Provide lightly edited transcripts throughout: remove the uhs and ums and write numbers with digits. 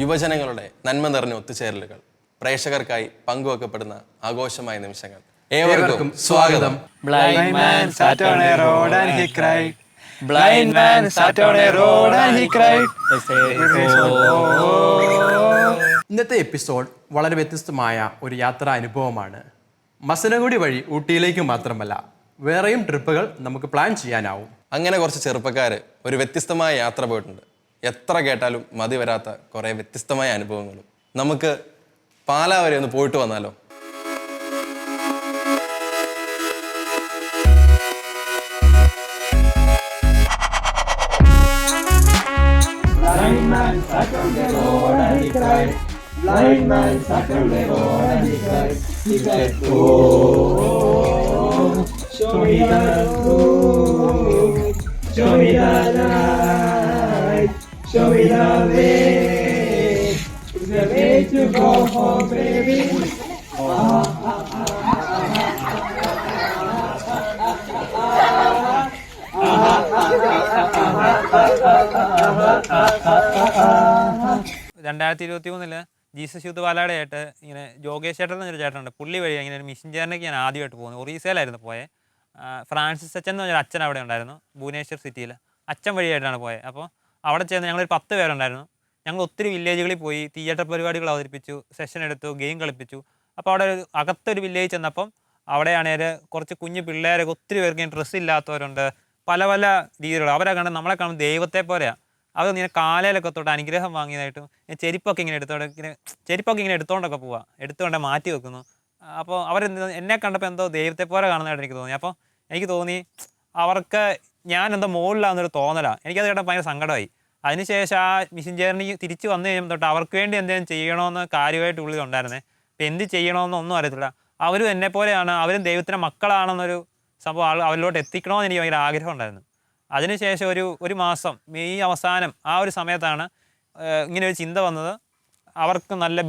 യുവജനങ്ങളുടെ നന്മ നിറഞ്ഞ ഒത്തുചേരലുകൾ, പ്രേക്ഷകർക്കായി പങ്കുവെക്കപ്പെടുന്ന ആഘോഷമായ നിമിഷങ്ങൾ. ഏവർക്കും സ്വാഗതം. ഇന്നത്തെ എപ്പിസോഡ് വളരെ വ്യത്യസ്തമായ ഒരു യാത്രാ അനുഭവമാണ്. മസനഗുഡി വഴി ഊട്ടിയിലേക്ക് മാത്രമല്ല, വേറെയും ട്രിപ്പുകൾ നമുക്ക് പ്ലാൻ ചെയ്യാനാവും. അങ്ങനെ കുറച്ച് ചെറുപ്പക്കാർ ഒരു വ്യത്യസ്തമായ യാത്ര പോയിട്ടുണ്ട്. എത്ര കേട്ടാലും മതി വരാത്ത കുറേ വ്യത്യസ്തമായ അനുഭവങ്ങളും. നമുക്ക് പാലാ വരെ ഒന്ന് പോയിട്ട് വന്നാലോ? Show me the way, the way to go home, baby. രണ്ടായിരത്തി 2023 ജീസസ് യൂത്ത് പാലാടയായിട്ട് ഇങ്ങനെ ജോഗേഷ് ചേട്ടൻ എന്നൊരു ചേട്ടനുണ്ട്. പുള്ളി വഴി ഇങ്ങനെ ഒരു മിഷൻ ചേട്ടനൊക്കെ ഞാൻ ആദ്യമായിട്ട് പോകുന്നത്. ഒറീസയിലായിരുന്നു പോയത്. ഫ്രാൻസിസ് അച്ഛൻ എന്ന് പറഞ്ഞൊരു അച്ഛൻ അവിടെ ഉണ്ടായിരുന്നു, ഭുവനേശ്വർ സിറ്റിയിൽ. അച്ഛൻ വഴിയായിട്ടാണ് പോയത്. അപ്പോൾ അവിടെ ചെന്ന് ഞങ്ങളൊരു 10 പേരുണ്ടായിരുന്നു. ഞങ്ങൾ ഒത്തിരി വില്ലേജുകളിൽ പോയി തിയേറ്റർ പരിപാടികൾ അവതരിപ്പിച്ചു, സെഷൻ എടുത്തു, ഗെയിം കളിപ്പിച്ചു. അപ്പോൾ അവിടെ ഒരു അകത്തൊരു വില്ലേജ് ചെന്നപ്പം അവിടെയാണെങ്കിൽ കുറച്ച് കുഞ്ഞു പിള്ളേരൊക്കെ ഒത്തിരി പേർക്ക് ഡ്രസ്സ് ഇല്ലാത്തവരുണ്ട്. പല പല രീതിയിലുള്ള അവരെ കണ്ട് നമ്മളെ കാണും ദൈവത്തെ പോലെയാണ്. അത് ഇങ്ങനെ കാലയിലൊക്കെ തൊട്ട് അനുഗ്രഹം വാങ്ങിയതായിട്ടും ചെരുപ്പൊക്കെ ഇങ്ങനെ എടുത്തോണ്ടൊക്കെ പോവുക, എടുത്തുകൊണ്ട് മാറ്റി വെക്കുന്നു. അപ്പോൾ എന്നെ കണ്ടപ്പോൾ എന്തോ ദൈവത്തെ പോലെ കാണുന്നതായിട്ട് എനിക്ക് തോന്നി. അപ്പോൾ എനിക്ക് തോന്നി അവർക്ക് ഞാൻ എന്തോ മുകളിലാണെന്നൊരു തോന്നലാണ്. എനിക്കത് കേട്ടാൽ ഭയങ്കര സങ്കടമായി. അതിനുശേഷം ആ മിഷൻ ജേർണി തിരിച്ച് വന്നു കഴിയുമ്പോൾ തൊട്ട് അവർക്ക് വേണ്ടി എന്തെങ്കിലും ചെയ്യണമെന്ന് കാര്യമായിട്ട് ഉള്ളിലുണ്ടായിരുന്നേ. ഇപ്പം എന്ത് ചെയ്യണമെന്നൊന്നും അറിയത്തില്ല. അവരും എന്നെപ്പോലെയാണ്, അവരും ദൈവത്തിൻ്റെ മക്കളാണെന്നൊരു സംഭവം അവരിലോട്ട് എത്തിക്കണമെന്ന് എനിക്ക് ഭയങ്കര ആഗ്രഹം ഉണ്ടായിരുന്നു. അതിനുശേഷം ഒരു മാസം മെയ് അവസാനം ആ ഒരു സമയത്താണ് ഇങ്ങനെ ഒരു ചിന്ത വന്നത്. അവർക്ക് നല്ല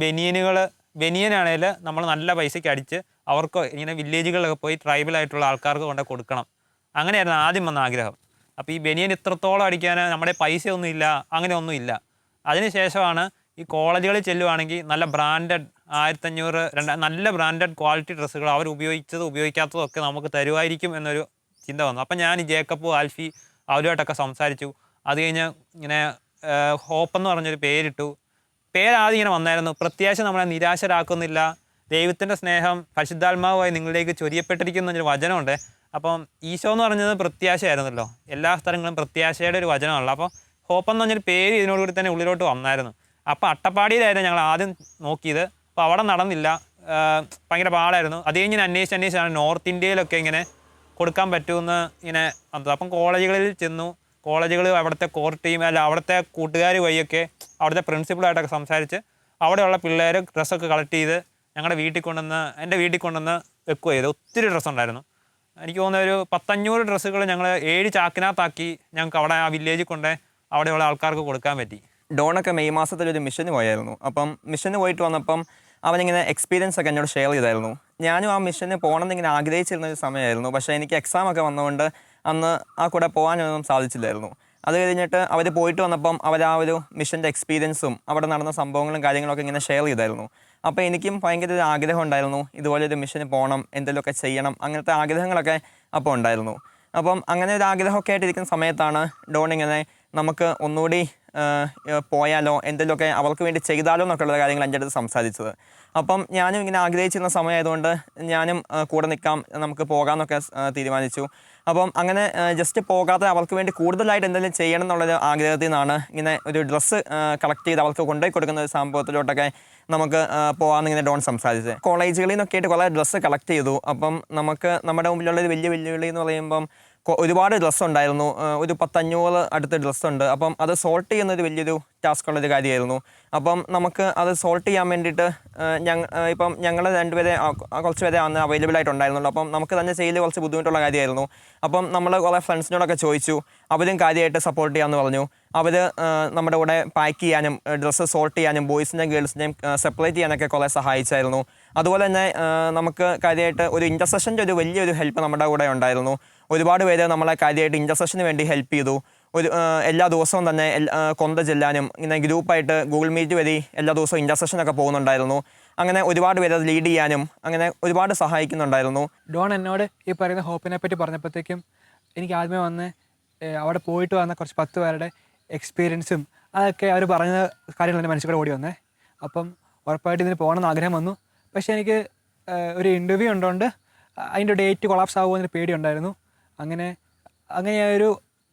ബനിയനാണെങ്കിൽ നമ്മൾ നല്ല പൈസയ്ക്ക് അടിച്ച് അവർക്ക് ഇങ്ങനെ വില്ലേജുകളിലൊക്കെ പോയി ട്രൈബലായിട്ടുള്ള ആൾക്കാർക്ക് കൊണ്ട് കൊടുക്കണം. അങ്ങനെയായിരുന്നു ആദ്യം വന്ന ആഗ്രഹം. അപ്പോൾ ഈ ബനിയൻ ഇത്രത്തോളം അടിക്കാൻ നമ്മുടെ പൈസയൊന്നും ഇല്ല, അങ്ങനെ ഒന്നുമില്ല. അതിനുശേഷമാണ് ഈ കോളേജുകളിൽ ചെല്ലുവാണെങ്കിൽ നല്ല ബ്രാൻഡഡ് 1500 നല്ല ബ്രാൻഡഡ് ക്വാളിറ്റി ഡ്രസ്സുകൾ അവർ ഉപയോഗിക്കാത്തതും ഒക്കെ നമുക്ക് തരുമായിരിക്കും എന്നൊരു ചിന്ത വന്നു. അപ്പം ഞാൻ ഈ ജേക്കബ്, ആൽഫി അവരുമായിട്ടൊക്കെ സംസാരിച്ചു. അത് കഴിഞ്ഞ് ഇങ്ങനെ ഹോപ്പ് എന്ന് പറഞ്ഞൊരു പേരിട്ടു. പേരാദ്യം ഇങ്ങനെ വന്നായിരുന്നു. പ്രത്യാശ നമ്മളെ നിരാശരാക്കുന്നില്ല, ദൈവത്തിൻ്റെ സ്നേഹം പരിശുദ്ധാത്മാവായി നിങ്ങളിലേക്ക് ചൊരിയപ്പെട്ടിരിക്കുന്ന എന്നൊരു വചനമുണ്ട്. അപ്പം ഈശോ എന്ന് പറഞ്ഞത് പ്രത്യാശയായിരുന്നല്ലോ, എല്ലാ സ്ഥലങ്ങളും പ്രത്യാശയുടെ ഒരു വചനമാണല്ലോ. അപ്പോൾ ഹോപ്പ് എന്ന് പറഞ്ഞൊരു പേര് ഇതിനോടുകൂടി തന്നെ ഉള്ളിലോട്ട് വന്നായിരുന്നു. അപ്പോൾ അട്ടപ്പാടിയിലായിരുന്നു ഞങ്ങൾ ആദ്യം നോക്കിയത്. അപ്പോൾ അവിടെ നടന്നില്ല, ഭയങ്കര പാടായിരുന്നു. അത് കഴിഞ്ഞ് അന്വേഷിച്ചാണ് നോർത്ത് ഇന്ത്യയിലൊക്കെ ഇങ്ങനെ കൊടുക്കാൻ പറ്റുമെന്ന് ഇങ്ങനെ വന്നത്. അപ്പം കോളേജുകളിൽ ചെന്നു. കോളേജുകൾ അവിടുത്തെ കോർ ടീം അവിടുത്തെ കൂട്ടുകാർ വഴിയൊക്കെ അവിടുത്തെ പ്രിൻസിപ്പളായിട്ടൊക്കെ സംസാരിച്ച് അവിടെയുള്ള പിള്ളേർ ഡ്രസ്സൊക്കെ കളക്ട് ചെയ്ത് എൻ്റെ വീട്ടിൽ കൊണ്ടുവന്ന് വെക്കുക ചെയ്ത്. ഒത്തിരി ഡ്രസ്സുണ്ടായിരുന്നു. എനിക്ക് തോന്നുന്ന ഒരു 1500 ഡ്രസ്സുകൾ ഞങ്ങൾ 7 ചാക്കിനകത്താക്കി ഞങ്ങൾക്ക് അവിടെ ആ വില്ലേജിൽ കൊണ്ട് അവിടെയുള്ള ആൾക്കാർക്ക് കൊടുക്കാൻ പറ്റി. ഡോണൊക്കെ മെയ് മാസത്തിലൊരു മിഷന് പോയായിരുന്നു. അപ്പം മിഷന് പോയിട്ട് വന്നപ്പം അവനിങ്ങനെ എക്സ്പീരിയൻസ് ഒക്കെ എന്നോട് ഷെയർ ചെയ്തായിരുന്നു. ഞാനും ആ മിഷന് പോകണമെന്നിങ്ങനെ ആഗ്രഹിച്ചിരുന്നൊരു സമയമായിരുന്നു. പക്ഷേ എനിക്ക് എക്സാമൊക്കെ വന്നതുകൊണ്ട് അന്ന് ആ കൂടെ പോകാനൊന്നും സാധിച്ചില്ലായിരുന്നു. അത് കഴിഞ്ഞിട്ട് അവർ പോയിട്ട് വന്നപ്പം അവർ ആ ഒരു മിഷൻ്റെ എക്സ്പീരിയൻസും അവിടെ നടന്ന സംഭവങ്ങളും കാര്യങ്ങളൊക്കെ ഇങ്ങനെ ഷെയർ ചെയ്തായിരുന്നു. അപ്പോൾ എനിക്കും ഭയങ്കര ഒരു ആഗ്രഹം ഉണ്ടായിരുന്നു, ഇതുപോലൊരു മിഷന് പോകണം, എന്തെങ്കിലുമൊക്കെ ചെയ്യണം, അങ്ങനത്തെ ആഗ്രഹങ്ങളൊക്കെ അപ്പോൾ ഉണ്ടായിരുന്നു. അപ്പം അങ്ങനെ ഒരു ആഗ്രഹമൊക്കെ ആയിട്ടിരിക്കുന്ന സമയത്താണ് ഡോൺ ഇങ്ങനെ നമുക്ക് ഒന്നുകൂടി പോയാലോ, എന്തെങ്കിലുമൊക്കെ അവർക്ക് വേണ്ടി ചെയ്താലോ എന്നൊക്കെയുള്ള കാര്യങ്ങൾ എൻ്റെ അടുത്ത് സംസാരിച്ചത്. അപ്പം ഞാനും ഇങ്ങനെ ആഗ്രഹിച്ചിരുന്ന സമയമായതുകൊണ്ട് ഞാനും കൂടെ നിൽക്കാം, നമുക്ക് പോകാമെന്നൊക്കെ തീരുമാനിച്ചു. അപ്പം അങ്ങനെ ജസ്റ്റ് പോകാതെ അവർക്ക് വേണ്ടി കൂടുതലായിട്ട് എന്തെങ്കിലും ചെയ്യണം എന്നുള്ളൊരു ആഗ്രഹത്തിൽ നിന്നാണ് ഇങ്ങനെ ഒരു ഡ്രസ്സ് കളക്ട് ചെയ്ത് അവർക്ക് കൊണ്ടുപോയി കൊടുക്കുന്ന ഒരു സംഭവത്തിലോട്ടൊക്കെ നമുക്ക് പോകാമെന്നിങ്ങനെ ഡോൺ സംസാരിച്ചത്. കോളേജുകളിൽ നിന്നൊക്കെ ആയിട്ട് കുറേ ഡ്രസ്സ് കളക്ട് ചെയ്തു. അപ്പം നമുക്ക് നമ്മുടെ മുമ്പിലുള്ളൊരു വലിയ വെല്ലുവിളി എന്ന് പറയുമ്പം ഒരുപാട് ഡ്രസ്സ് ഉണ്ടായിരുന്നു. ഒരു 10-500 അടുത്ത് ഡ്രസ്സുണ്ട്. അപ്പം അത് സോർട്ട് ചെയ്യുന്നൊരു വലിയൊരു ടാസ്ക് ഉള്ളൊരു കാര്യമായിരുന്നു. അപ്പം നമുക്ക് അത് സോർട്ട് ചെയ്യാൻ വേണ്ടിയിട്ട് ഇപ്പം ഞങ്ങൾ കുറച്ച് പേരെ അന്ന് അവൈലബിൾ ആയിട്ടുണ്ടായിരുന്നുള്ളൂ. അപ്പം നമുക്ക് തന്നെ ചെയ്യൽ കുറച്ച് ബുദ്ധിമുട്ടുള്ള കാര്യമായിരുന്നു. അപ്പം നമ്മൾ കുറേ ഫ്രണ്ട്സിനോടൊക്കെ ചോദിച്ചു. അവരും കാര്യമായിട്ട് സപ്പോർട്ട് ചെയ്യാമെന്ന് പറഞ്ഞു. അവർ നമ്മുടെ കൂടെ പാക്ക് ചെയ്യാനും ഡ്രസ്സ് സോർട്ട് ചെയ്യാനും ബോയ്സിൻ്റെയും ഗേൾസിൻ്റെയും സെപ്പറേറ്റ് ചെയ്യാനൊക്കെ കുറേ സഹായിച്ചായിരുന്നു. അതുപോലെ തന്നെ നമുക്ക് കാര്യമായിട്ട് ഒരു ഇൻ്റർസെഷൻ്റെ ഒരു വലിയൊരു ഹെൽപ്പ് നമ്മുടെ കൂടെ ഉണ്ടായിരുന്നു. ഒരുപാട് പേര് നമ്മളെ കാര്യമായിട്ട് ഇൻ്റർസെഷന് വേണ്ടി ഹെൽപ്പ് ചെയ്തു. എല്ലാ ദിവസവും തന്നെ കൊന്ത ചെല്ലാനും ഇങ്ങനെ ഗ്രൂപ്പായിട്ട് ഗൂഗിൾ മീറ്റ് വഴി എല്ലാ ദിവസവും ഇൻ്റർസെഷനൊക്കെ പോകുന്നുണ്ടായിരുന്നു. അങ്ങനെ ഒരുപാട് പേര് അത് ലീഡ് ചെയ്യാനും അങ്ങനെ ഒരുപാട് സഹായിക്കുന്നുണ്ടായിരുന്നു. ഡോൺ എന്നോട് ഈ പറയുന്ന ഹോപ്പിനെ പറ്റി പറഞ്ഞപ്പോഴത്തേക്കും എനിക്ക് ആദ്യമേ വന്ന് അവിടെ പോയിട്ട് വന്ന കുറച്ച് 10 പേരുടെ എക്സ്പീരിയൻസും അതൊക്കെ അവർ പറഞ്ഞ കാര്യങ്ങൾ എൻ്റെ മനസ്സിൽ കൂടെ ഓടി വന്നേ. അപ്പം ഉറപ്പായിട്ട് ഇതിന് പോകണമെന്ന് ആഗ്രഹം വന്നു. പക്ഷേ എനിക്ക് ഒരു ഇൻ്റർവ്യൂ ഉണ്ടോണ്ട് അതിൻ്റെ ഡേറ്റ് കൊളാപ്സ് ആകുമെന്നൊരു പേടിയുണ്ടായിരുന്നു. അങ്ങനെ ഒരു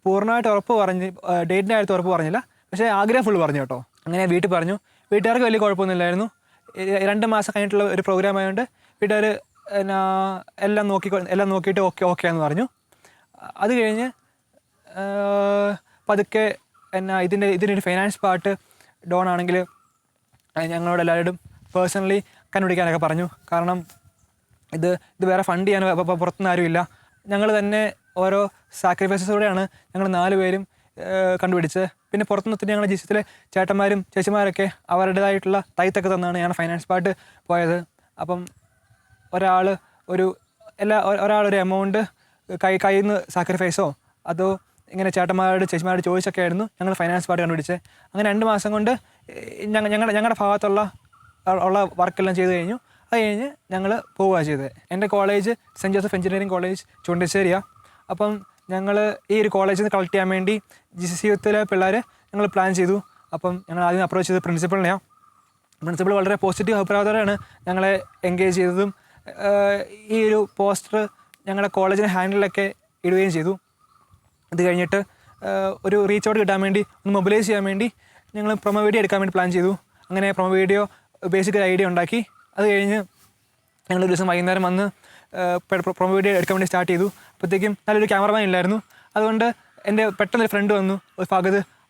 പൂർണ്ണമായിട്ട് ഉറപ്പ് പറഞ്ഞ് ഡേറ്റിൻ്റെ കാര്യത്തിൽ ഉറപ്പ് പറഞ്ഞില്ല, പക്ഷേ ആഗ്രഹം ഫുള്ള് പറഞ്ഞു കേട്ടോ. അങ്ങനെ വീട്ടിൽ പറഞ്ഞു. വീട്ടുകാർക്ക് വലിയ കുഴപ്പമൊന്നുമില്ലായിരുന്നു. 2 മാസം കഴിഞ്ഞിട്ടുള്ള ഒരു പ്രോഗ്രാം ആയതുകൊണ്ട് വീട്ടുകാർ എല്ലാം നോക്കിയിട്ട് ഓക്കെ എന്ന് പറഞ്ഞു. അത് കഴിഞ്ഞ് പതുക്കെ ഇതിൻ്റെ ഫൈനാൻസ് പാർട്ട് ഡോൺ ആണെങ്കിൽ ഞങ്ങളോട് എല്ലാവരോടും പേഴ്സണലി കണ്ടുപിടിക്കാനൊക്കെ പറഞ്ഞു. കാരണം ഇത് വേറെ ഫണ്ട് ചെയ്യാൻ പുറത്തുനിന്ന് ആരുമില്ല. ഞങ്ങൾ തന്നെ ഓരോ സാക്രിഫൈസസോടെയാണ് ഞങ്ങൾ 4 പേരും കണ്ടുപിടിച്ചത്. പിന്നെ പുറത്തുനിന്ന് ഞങ്ങളുടെ ജീവിതത്തിലെ ചേട്ടന്മാരും ചേച്ചിമാരൊക്കെ അവരുടേതായിട്ടുള്ള തൈത്തൊക്കെ തന്നാണ് ഞങ്ങളുടെ ഫൈനാൻസ് പാർട്ട് പോയത്. അപ്പം ഒരാളൊരു എമൗണ്ട് കയ്യിൽ നിന്ന് സാക്രിഫൈസോ അതോ ഇങ്ങനെ ചേട്ടന്മാരോട് ചേച്ചിമാരോട് ചോദിച്ചൊക്കെ ആയിരുന്നു ഞങ്ങൾ ഫൈനാൻസ് പാർട്ട് കണ്ടുപിടിച്ചത്. അങ്ങനെ 2 മാസം കൊണ്ട് ഞങ്ങളുടെ ഭാഗത്തുള്ള വർക്കെല്ലാം ചെയ്ത് കഴിഞ്ഞു. അത് കഴിഞ്ഞ് ഞങ്ങൾ പോവുകയാണ് ചെയ്തത്. എൻ്റെ college saint Joseph engineering college ചുണ്ടശ്ശേരിയാണ്. അപ്പം ഞങ്ങൾ ഈ ഒരു കോളേജിൽ നിന്ന് കളക്ട് ചെയ്യാൻ വേണ്ടി GCC യൂത്തിലെ പിള്ളേർ ഞങ്ങൾ പ്ലാൻ ചെയ്തു. അപ്പം ഞങ്ങൾ ആദ്യം അപ്രോച്ച് ചെയ്തത് പ്രിൻസിപ്പളിനെയാണ്. പ്രിൻസിപ്പൾ വളരെ പോസിറ്റീവ് അഭിപ്രായത്തോടെയാണ് ഞങ്ങളെ എൻഗേജ് ചെയ്തതും ഈ ഒരു പോസ്റ്റർ ഞങ്ങളുടെ കോളേജിൻ്റെ ഹാൻഡിലൊക്കെ ഇടുകയും ചെയ്തു. ഇത് കഴിഞ്ഞിട്ട് ഒരു റീച്ച് ഔട്ട് കിട്ടാൻ വേണ്ടി ഒന്ന് മൊബിലൈസ് ചെയ്യാൻ വേണ്ടി ഞങ്ങൾ പ്രൊമോ വീഡിയോ എടുക്കാൻ വേണ്ടി പ്ലാൻ ചെയ്തു. അങ്ങനെ പ്രൊമോ വീഡിയോ ബേസിക് ഒരു ഐഡിയ ഉണ്ടാക്കി. അത് കഴിഞ്ഞ് ഞങ്ങളൊരു ദിവസം വൈകുന്നേരം വന്ന് പ്രൊമോ വീഡിയോ എടുക്കാൻ വേണ്ടി സ്റ്റാർട്ട് ചെയ്തു. അപ്പോഴത്തേക്കും നല്ലൊരു ക്യാമറമാൻ ഇല്ലായിരുന്നു. അതുകൊണ്ട് എൻ്റെ പെട്ടെന്നൊരു ഫ്രണ്ട് വന്നു,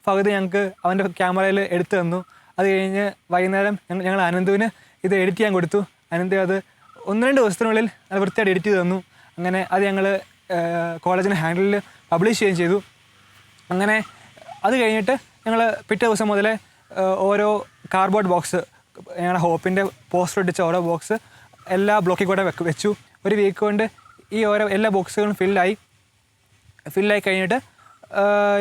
ഫഹദ് ഞങ്ങൾക്ക് അവൻ്റെ ക്യാമറയിൽ എടുത്തു തന്നു. അത് കഴിഞ്ഞ് വൈകുന്നേരം ഞങ്ങൾ അനന്തുവിന് ഇത് എഡിറ്റ് ചെയ്യാൻ കൊടുത്തു. അനന്ത് അത് 1-2 ദിവസത്തിനുള്ളിൽ അത് വൃത്തിയായിട്ട് എഡിറ്റ് ചെയ്ത് തന്നു. അങ്ങനെ അത് ഞങ്ങൾ കോളേജിൻ്റെ ഹാൻഡിലിൽ പബ്ലിഷ് ചെയ്യുകയും ചെയ്തു. അങ്ങനെ അത് കഴിഞ്ഞിട്ട് ഞങ്ങൾ പിറ്റേ ദിവസം മുതലേ ഓരോ കാർഡ്ബോർഡ് ബോക്സ് ഞങ്ങളുടെ ഹോപ്പിൻ്റെ പോസ്റ്റർ ഒട്ടിച്ച ഓരോ ബോക്സ് എല്ലാ ബ്ലോക്കിൽ കൂടെ വെച്ചു. ഒരു വീക്ക് കൊണ്ട് ഈ എല്ലാ ബോക്സുകളും ഫില്ലായി കഴിഞ്ഞിട്ട്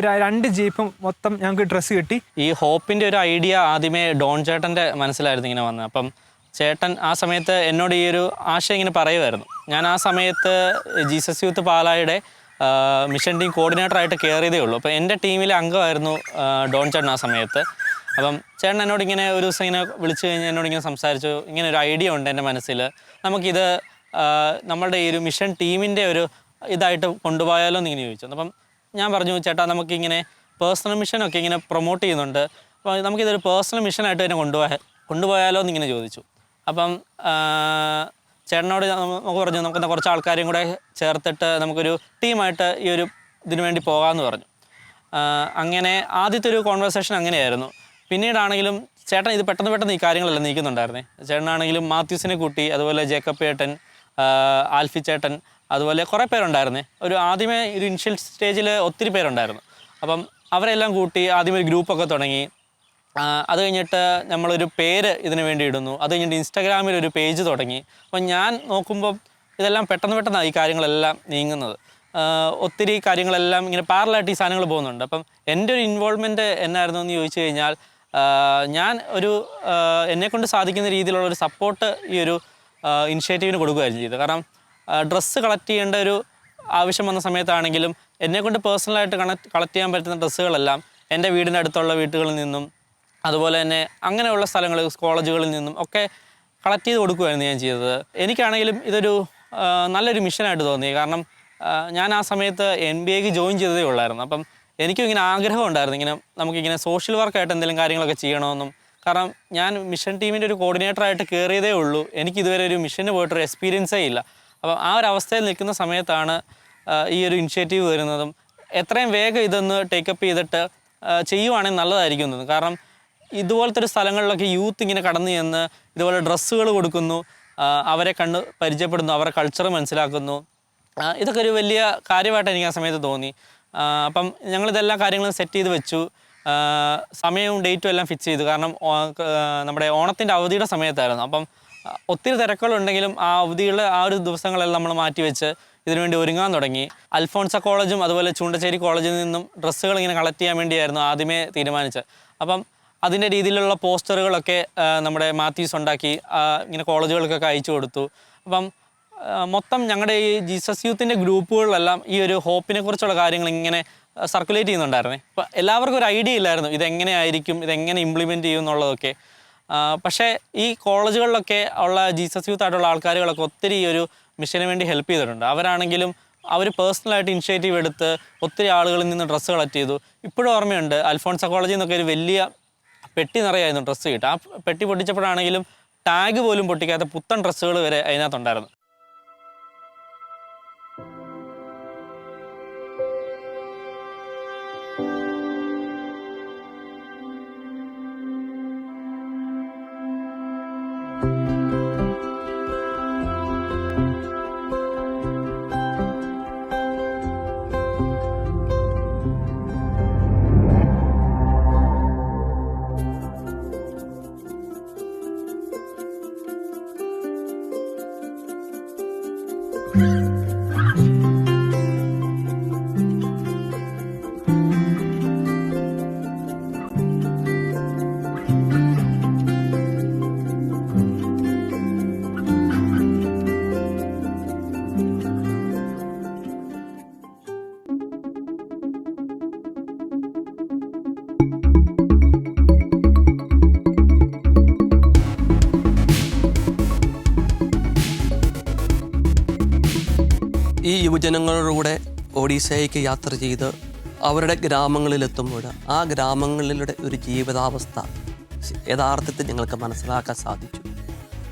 2 ജീപ്പും മൊത്തം ഞങ്ങൾക്ക് ഡ്രസ്സ് കിട്ടി. ഈ ഹോപ്പിൻ്റെ ഒരു ഐഡിയ ആദ്യമേ ഡോൺ ചേട്ടൻ്റെ മനസ്സിലായിരുന്നു ഇങ്ങനെ വന്നത്. അപ്പം ചേട്ടൻ ആ സമയത്ത് എന്നോട് ഈ ഒരു ആശയം ഇങ്ങനെ പറയുമായിരുന്നു. ഞാൻ ആ സമയത്ത് ജീസസ് യൂത്ത് പാലായുടെ മിഷൻ ടീം കോർഡിനേറ്ററായിട്ട് കയറിയതേ ഉള്ളൂ. അപ്പോൾ എൻ്റെ ടീമിലെ അംഗമായിരുന്നു ഡോൺ ചേട്ടൻ ആ സമയത്ത്. അപ്പം ചേട്ടൻ എന്നോട് ഇങ്ങനെ ഒരു ദിവസം ഇങ്ങനെ വിളിച്ചു കഴിഞ്ഞ് എന്നോടിങ്ങനെ സംസാരിച്ചു, ഇങ്ങനെ ഒരു ഐഡിയ ഉണ്ട് എൻ്റെ മനസ്സിൽ, നമുക്കിത് നമ്മളുടെ ഈ ഒരു മിഷൻ ടീമിൻ്റെ ഒരു ഇതായിട്ട് കൊണ്ടുപോയാലോ എന്ന് ഇങ്ങനെ ചോദിച്ചു. അപ്പം ഞാൻ പറഞ്ഞു, ചേട്ടാ നമുക്കിങ്ങനെ പേഴ്സണൽ മിഷനൊക്കെ ഇങ്ങനെ പ്രൊമോട്ട് ചെയ്യുന്നുണ്ട്, അപ്പോൾ നമുക്കിതൊരു പേഴ്സണൽ മിഷനായിട്ട് തന്നെ കൊണ്ടുപോയാലോ എന്നിങ്ങനെ ചോദിച്ചു. അപ്പം ചേട്ടനോട് നമുക്ക് പറഞ്ഞു, നമുക്ക് കുറച്ച് ആൾക്കാരെയും കൂടെ ചേർത്തിട്ട് നമുക്കൊരു ടീമായിട്ട് ഈ ഒരു ഇതിനു വേണ്ടി പോകാമെന്ന് പറഞ്ഞു. അങ്ങനെ ആദ്യത്തെ ഒരു കോൺവെർസേഷൻ അങ്ങനെയായിരുന്നു. പിന്നീടാണെങ്കിലും ചേട്ടൻ ഇത് പെട്ടെന്ന് ഈ കാര്യങ്ങളെല്ലാം നീക്കുന്നുണ്ടായിരുന്നേ. ചേട്ടനാണെങ്കിലും മാത്യൂസിനെ കൂട്ടി, അതുപോലെ ജേക്കബ് ചേട്ടൻ, ആൽഫി ചേട്ടൻ, അതുപോലെ കുറേ പേരുണ്ടായിരുന്നേ. ആദ്യമേ ഒരു ഇനിഷ്യൽ സ്റ്റേജിൽ ഒത്തിരി പേരുണ്ടായിരുന്നു. അപ്പം അവരെല്ലാം കൂട്ടി ആദ്യം ഒരു ഗ്രൂപ്പൊക്കെ തുടങ്ങി. അത് കഴിഞ്ഞിട്ട് നമ്മളൊരു പേര് ഇതിനു വേണ്ടി ഇടുന്നു. അത് കഴിഞ്ഞിട്ട് ഇൻസ്റ്റാഗ്രാമിൽ ഒരു പേജ് തുടങ്ങി. അപ്പം ഞാൻ നോക്കുമ്പം ഇതെല്ലാം പെട്ടെന്ന് ഈ കാര്യങ്ങളെല്ലാം നീങ്ങുന്നത്. ഒത്തിരി കാര്യങ്ങളെല്ലാം ഇങ്ങനെ പാരലായിട്ട് ഈ സാധനങ്ങൾ പോകുന്നുണ്ട്. അപ്പം എൻ്റെ ഒരു ഇൻവോൾവ്മെൻറ്റ് എന്നായിരുന്നു എന്ന് ചോദിച്ചു കഴിഞ്ഞാൽ, ഞാൻ എന്നെക്കൊണ്ട് സാധിക്കുന്ന രീതിയിലുള്ളൊരു സപ്പോർട്ട് ഈ ഒരു ഇനിഷ്യേറ്റീവിന് കൊടുക്കുകയായിരുന്നു ചെയ്തത്. കാരണം ഡ്രസ്സ് കളക്ട് ചെയ്യേണ്ട ഒരു ആവശ്യം വന്ന സമയത്താണെങ്കിലും എന്നെക്കൊണ്ട് പേഴ്സണലായിട്ട് കളക്ട് ചെയ്യാൻ പറ്റുന്ന ഡ്രസ്സുകളെല്ലാം എൻ്റെ വീടിൻ്റെ അടുത്തുള്ള വീട്ടുകളിൽ നിന്നും, അതുപോലെ തന്നെ അങ്ങനെയുള്ള സ്ഥലങ്ങളിൽ കോളേജുകളിൽ നിന്നും ഒക്കെ കളക്ട് ചെയ്ത് കൊടുക്കുകയായിരുന്നു ഞാൻ ചെയ്തത്. എനിക്കാണെങ്കിലും ഇതൊരു നല്ലൊരു മിഷനായിട്ട് തോന്നി. കാരണം ഞാൻ ആ സമയത്ത് MBAക്ക് ജോയിൻ ചെയ്തതേ ഉള്ളായിരുന്നു. അപ്പം എനിക്കും ഇങ്ങനെ ആഗ്രഹം ഉണ്ടായിരുന്നു, ഇങ്ങനെ നമുക്കിങ്ങനെ സോഷ്യൽ വർക്കായിട്ട് എന്തെങ്കിലും കാര്യങ്ങളൊക്കെ ചെയ്യണമെന്നും. കാരണം ഞാൻ മിഷൻ ടീമിൻ്റെ ഒരു കോർഡിനേറ്ററായിട്ട് കയറിയതേ ഉള്ളൂ. എനിക്കിതുവരെ ഒരു മിഷന് പോയിട്ടൊരു എക്സ്പീരിയൻസേ ഇല്ല. അപ്പം ആ ഒരു അവസ്ഥയിൽ നിൽക്കുന്ന സമയത്താണ് ഈ ഒരു ഇനിഷ്യേറ്റീവ് വരുന്നതും എത്രയും വേഗം ഇതൊന്ന് ടേക്കപ്പ് ചെയ്തിട്ട് ചെയ്യുവാണെങ്കിൽ നല്ലതായിരിക്കും എന്ന് തോന്നുന്നു. കാരണം ഇതുപോലത്തെ ഒരു സ്ഥലങ്ങളിലൊക്കെ യൂത്ത് ഇങ്ങനെ കടന്നു ചെന്ന് ഇതുപോലെ ഡ്രസ്സുകൾ കൊടുക്കുന്നു, അവരെ കണ്ട് പരിചയപ്പെടുന്നു, അവരുടെ കൾച്ചർ മനസ്സിലാക്കുന്നു. ഇതൊക്കെ ഒരു വലിയ കാര്യമായിട്ട് എനിക്ക് ആ സമയത്ത് തോന്നി. അപ്പം ഞങ്ങളിതെല്ലാ കാര്യങ്ങളും സെറ്റ് ചെയ്ത് വെച്ചു. സമയവും ഡേറ്റും എല്ലാം ഫിക്സ് ചെയ്തു. കാരണം നമ്മുടെ ഓണത്തിൻ്റെ അവധിയുടെ സമയത്തായിരുന്നു. അപ്പം ഒത്തിരി തിരക്കുകളുണ്ടെങ്കിലും ആ അവധിയുള്ള ആ ഒരു ദിവസങ്ങളെല്ലാം നമ്മൾ മാറ്റിവെച്ച് ഇതിനുവേണ്ടി ഒരുങ്ങാൻ തുടങ്ങി. അൽഫോൺസ കോളേജും അതുപോലെ ചൂണ്ടച്ചേരി കോളേജിൽ നിന്നും ഡ്രസ്സുകൾ ഇങ്ങനെ കളക്ട് ചെയ്യാൻ വേണ്ടിയായിരുന്നു ആദ്യമേ തീരുമാനിച്ചത്. അപ്പം അതിൻ്റെ രീതിയിലുള്ള പോസ്റ്ററുകളൊക്കെ നമ്മുടെ മാത്യൂസ് ഉണ്ടാക്കി ഇങ്ങനെ കോളേജുകൾക്കൊക്കെ അയച്ചു കൊടുത്തു. അപ്പം മൊത്തം ഞങ്ങളുടെ ഈ ജീസസ് യൂത്തിൻ്റെ ഗ്രൂപ്പുകളിലെല്ലാം ഈ ഒരു ഹോപ്പിനെ കുറിച്ചുള്ള കാര്യങ്ങൾ ഇങ്ങനെ സർക്കുലേറ്റ് ചെയ്യുന്നുണ്ടായിരുന്നേ. അപ്പോൾ എല്ലാവർക്കും ഒരു ഐഡിയ ഇല്ലായിരുന്നു ഇതെങ്ങനെയായിരിക്കും, ഇതെങ്ങനെ ഇംപ്ലിമെൻറ്റ് ചെയ്യും എന്നുള്ളതൊക്കെ. പക്ഷേ ഈ കോളേജുകളിലൊക്കെ ഉള്ള ജീസസ് യൂത്ത് ആയിട്ടുള്ള ആൾക്കാരുകളൊക്കെ ഒത്തിരി ഈ ഒരു മിഷന് വേണ്ടി ഹെൽപ്പ് ചെയ്തിട്ടുണ്ട്. അവരാണെങ്കിലും അവർ പേഴ്സണലായിട്ട് ഇനിഷ്യേറ്റീവ് എടുത്ത് ഒത്തിരി ആളുകളിൽ നിന്ന് ഡ്രസ്സ് കളക്ട് ചെയ്തു. ഇപ്പോഴും ഓർമ്മയുണ്ട്, അൽഫോൺസ കോളേജിൽ നിന്നൊക്കെ ഒരു വലിയ പെട്ടി നിറയായിരുന്നു ഡ്രസ്സ് കിട്ടുക. ആ പെട്ടി പൊട്ടിച്ചപ്പോഴാണെങ്കിലും ടാഗ് പോലും പൊട്ടിക്കാത്ത പുത്തൻ ഡ്രസ്സുകൾ വരെ അതിനകത്തുണ്ടായിരുന്നു. ഈ യുവജനങ്ങളുടെ കൂടെ ഒഡീസയ്ക്ക് യാത്ര ചെയ്ത് അവരുടെ ഗ്രാമങ്ങളിലെത്തുമ്പോൾ ആ ഗ്രാമങ്ങളിലെ ഒരു ജീവിതാവസ്ഥ യഥാർത്ഥത്തിൽ ഞങ്ങൾക്ക് മനസ്സിലാക്കാൻ സാധിച്ചു.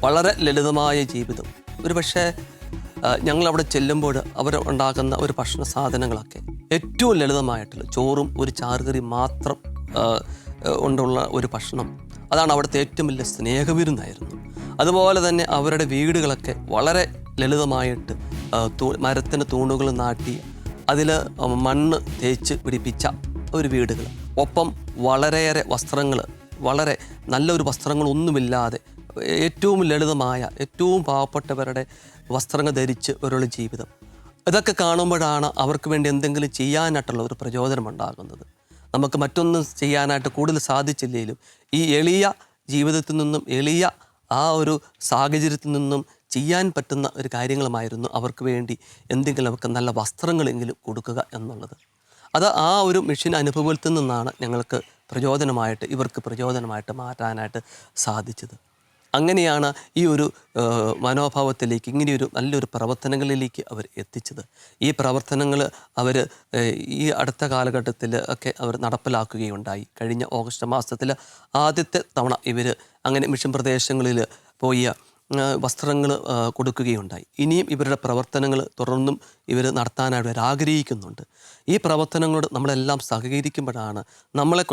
വളരെ ലളിതമായ ജീവിതം. ഒരു പക്ഷേ ഞങ്ങളവിടെ ചെല്ലുമ്പോൾ അവർ ഉണ്ടാക്കുന്ന ഒരു ഭക്ഷണ സാധനങ്ങളൊക്കെ ഏറ്റവും ലളിതമായിട്ടുള്ള ചോറും ഒരു ചാറുകറി മാത്രം കൊണ്ടുള്ള ഒരു ഭക്ഷണം, അതാണ് അവിടുത്തെ ഏറ്റവും വലിയ സ്നേഹവിരുന്നായിരുന്നു. അതുപോലെ തന്നെ അവരുടെ വീടുകളൊക്കെ വളരെ ലളിതമായിട്ട് മരത്തിന് തൂണുകൾ നാട്ടി അതിൽ മണ്ണ് തേച്ച് പിടിപ്പിച്ച ഒരു വീടുകൾ, ഒപ്പം വളരെയേറെ വസ്ത്രങ്ങൾ, വളരെ നല്ലൊരു വസ്ത്രങ്ങളൊന്നുമില്ലാതെ ഏറ്റവും ലളിതമായ ഏറ്റവും പാവപ്പെട്ടവരുടെ വസ്ത്രങ്ങൾ ധരിച്ച് ഒരാളുടെ ജീവിതം. ഇതൊക്കെ കാണുമ്പോഴാണ് അവർക്ക് വേണ്ടി എന്തെങ്കിലും ചെയ്യാനായിട്ടുള്ള ഒരു പ്രചോദനം ഉണ്ടാകുന്നത്. നമുക്ക് മറ്റൊന്നും ചെയ്യാനായിട്ട് കൂടുതൽ സാധിച്ചില്ലെങ്കിലും ഈ എളിയ ജീവിതത്തിൽ നിന്നും എളിയ ആ ഒരു സാഹചര്യത്തിൽ നിന്നും ചെയ്യാൻ പറ്റുന്ന ഒരു കാര്യങ്ങളുമായിരുന്നു അവർക്ക് വേണ്ടി എന്തെങ്കിലും അവർക്ക് നല്ല വസ്ത്രങ്ങളെങ്കിലും കൊടുക്കുക എന്നുള്ളത്. അത് ആ ഒരു മിഷൻ അനുഭവത്തിൽ നിന്നാണ് ഞങ്ങൾക്ക് ഇവർക്ക് പ്രചോദനമായിട്ട് മാറ്റാനായിട്ട് സാധിച്ചത്. അങ്ങനെയാണ് ഈ ഒരു മനോഭാവത്തിലേക്ക്, ഇങ്ങനെയൊരു നല്ലൊരു പ്രവർത്തനങ്ങളിലേക്ക് അവർ എത്തിച്ചത്. ഈ പ്രവർത്തനങ്ങൾ അവർ ഈ അടുത്ത കാലഘട്ടത്തിൽ ഒക്കെ അവർ നടപ്പിലാക്കുകയുണ്ടായി. കഴിഞ്ഞ ഓഗസ്റ്റ് മാസത്തിൽ ആദ്യത്തെ തവണ ഇവർ അങ്ങനെ മിഷൻ പ്രദേശങ്ങളിൽ പോയി വസ്ത്രങ്ങൾ കൊടുക്കുകയുണ്ടായി. ഇനിയും ഇവരുടെ പ്രവർത്തനങ്ങൾ തുടർന്നും ഇവർ നടത്താനായിട്ട് അവർ ആഗ്രഹിക്കുന്നുണ്ട്. ഈ പ്രവർത്തനങ്ങളോട് നമ്മളെല്ലാം സഹകരിക്കുമ്പോഴാണ്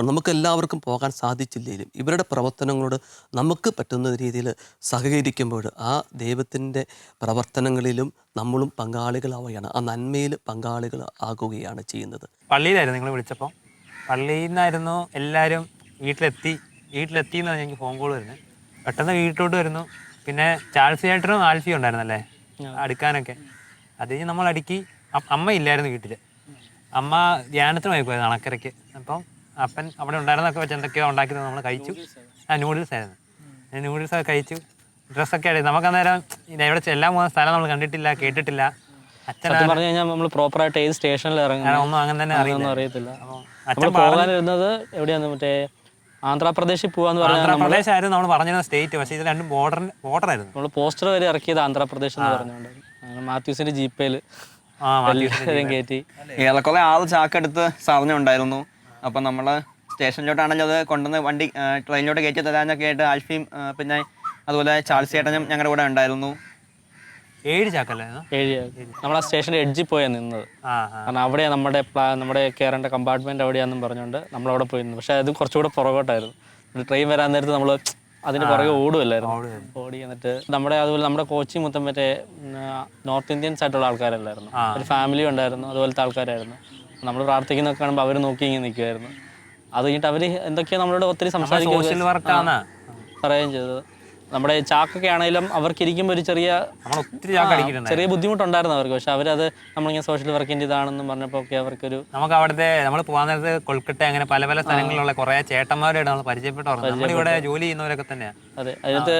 നമുക്ക് എല്ലാവർക്കും പോകാൻ സാധിച്ചില്ലെങ്കിലും ഇവരുടെ പ്രവർത്തനങ്ങളോട് നമുക്ക് പറ്റുന്ന രീതിയിൽ സഹകരിക്കുമ്പോൾ ആ ദൈവത്തിൻ്റെ പ്രവർത്തനങ്ങളിലും നമ്മളും പങ്കാളികളാവുകയാണ്, ആ നന്മയിൽ പങ്കാളികൾ ആകുകയാണ് ചെയ്യുന്നത്. പള്ളിയിലായിരുന്നു നിങ്ങൾ വിളിച്ചപ്പോൾ. പള്ളിയിൽ നിന്നായിരുന്നു എല്ലാവരും വീട്ടിലെത്തി എന്നാണ് എനിക്ക് ഫോൺ കോൾ വരുന്നത്. പെട്ടെന്ന് വീട്ടിലോട്ട് വരുന്നു. പിന്നെ ചാൾസി ചേട്ടനും ആൽഫിയും ഉണ്ടായിരുന്നല്ലേ അടുക്കാനൊക്കെ. അത് കഴിഞ്ഞ് നമ്മൾ അടുക്കി. അമ്മ ഇല്ലായിരുന്നു വീട്ടിൽ. അമ്മ ധ്യാനത്തിന് പോയിപ്പോയിരുന്നു അണക്കരയ്ക്ക്. അപ്പം അപ്പൻ അവിടെ ഉണ്ടായിരുന്നൊക്കെ വെച്ച് എന്തൊക്കെയോ ഉണ്ടാക്കി നമ്മൾ കഴിച്ചു. നൂഡിൽസ് ആയിരുന്നു. നൂഡിൽസൊക്കെ കഴിച്ചു. ഡ്രസ്സൊക്കെ ആയിരുന്നു. നമുക്ക് അന്നേരം ഇവിടെ എല്ലാം പോകുന്ന സ്ഥലം നമ്മൾ കണ്ടിട്ടില്ല, കേട്ടിട്ടില്ല. അച്ഛൻ പറഞ്ഞു കഴിഞ്ഞാൽ നമ്മൾ പ്രോപ്പറായിട്ട് ഏത് സ്റ്റേഷനിൽ ഇറങ്ങും ഒന്നും അങ്ങനെ തന്നെ അറിയത്തില്ല. അച്ഛൻ പോകാനിരുന്നത് എവിടെയാണ്, മറ്റേ ആന്ധ്രാപ്രദേശിൽ പോവാന്ന് പറഞ്ഞാൽ ആന്ധ്രാപ്രദേശായിരുന്നു നമ്മൾ പറഞ്ഞിരുന്ന സ്റ്റേറ്റ്. പക്ഷേ ഇത് രണ്ടും ബോർഡറായിരുന്നു. നമ്മൾ പോസ്റ്റർ വരെ ഇറക്കിയത് ആന്ധ്രാപ്രദേശ് എന്ന് പറഞ്ഞുകൊണ്ട് മാത്യൂസിന്റെ ജീപ്പയിൽ കയറ്റി. ഏറെക്കുറെ 6 ചാക്കെടുത്ത് സാധനം. അപ്പം നമ്മൾ സ്റ്റേഷനിലോട്ടാണെങ്കിൽ അത് കൊണ്ടുവന്ന് വണ്ടി ട്രെയിനിലോട്ട് കയറ്റി തരാനൊക്കെ ആയിട്ട് ആൽഫിയും പിന്നെ അതുപോലെ ചാൾസി ചേട്ടനും ഞങ്ങളുടെ കൂടെ ഉണ്ടായിരുന്നു. 7 ചാക്കല്ലായിരുന്നു. 7 ചാക്ക്. നമ്മൾ ആ സ്റ്റേഷൻ്റെ എഡ്ജിൽ പോയാണ് നിന്നത്. ആ കാരണം അവിടെയാണ് നമ്മുടെ കയറേണ്ട കമ്പാർട്ട്മെൻറ്റ് അവിടെയാണെന്നും പറഞ്ഞുകൊണ്ട് നമ്മളവിടെ പോയി നിന്നു. പക്ഷേ അത് കുറച്ചുകൂടെ പുറകോട്ടായിരുന്നു. ട്രെയിൻ വരാൻ നേരത്ത് നമ്മൾ അതിൻ്റെ പുറകെ ഓടുമല്ലായിരുന്നു. ഓടി എന്നിട്ട് അതുപോലെ നമ്മുടെ കോച്ചിങ് മൊത്തം മറ്റേ നോർത്ത് ഇന്ത്യൻസ് ആയിട്ടുള്ള ആൾക്കാരല്ലായിരുന്നു. ഒരു ഫാമിലി ഉണ്ടായിരുന്നു, അതുപോലത്തെ ആൾക്കാരായിരുന്നു. നമ്മൾ പ്രാർത്ഥിക്കുന്നൊക്കെ കാണുമ്പോൾ അവർ നോക്കി ഇങ്ങനെ നിൽക്കുമായിരുന്നു. അത് കഴിഞ്ഞിട്ട് അവർ എന്തൊക്കെയോ നമ്മളോട് ഒത്തിരി സംസാരിക്കുകയും ചെയ്തത്. നമ്മുടെ ചാക്കൊക്കെ ആണെങ്കിലും അവർക്ക് ഇരിക്കുമ്പോൾ ഒരു ചെറിയ ബുദ്ധിമുട്ടുണ്ടായിരുന്നു അവർക്ക്. പക്ഷെ അവരത് നമ്മളിങ്ങനെ സോഷ്യൽ വർക്കിൻ്റെ ഇതാണെന്നും പറഞ്ഞപ്പോൾ ഒക്കെ അവർക്കൊരു നമുക്ക് അവിടുത്തെ നമ്മൾ പോകാൻ നേരത്ത് കൊൽക്കട്ട അങ്ങനെ പല പല സ്ഥലങ്ങളിലുള്ള കുറേ ചേട്ടന്മാരായിട്ട് നമ്മൾ പരിചയപ്പെട്ടു. ഇവിടെ ജോലി ചെയ്യുന്നവരൊക്കെ തന്നെയാണ്. അതെ, അതിനകത്ത്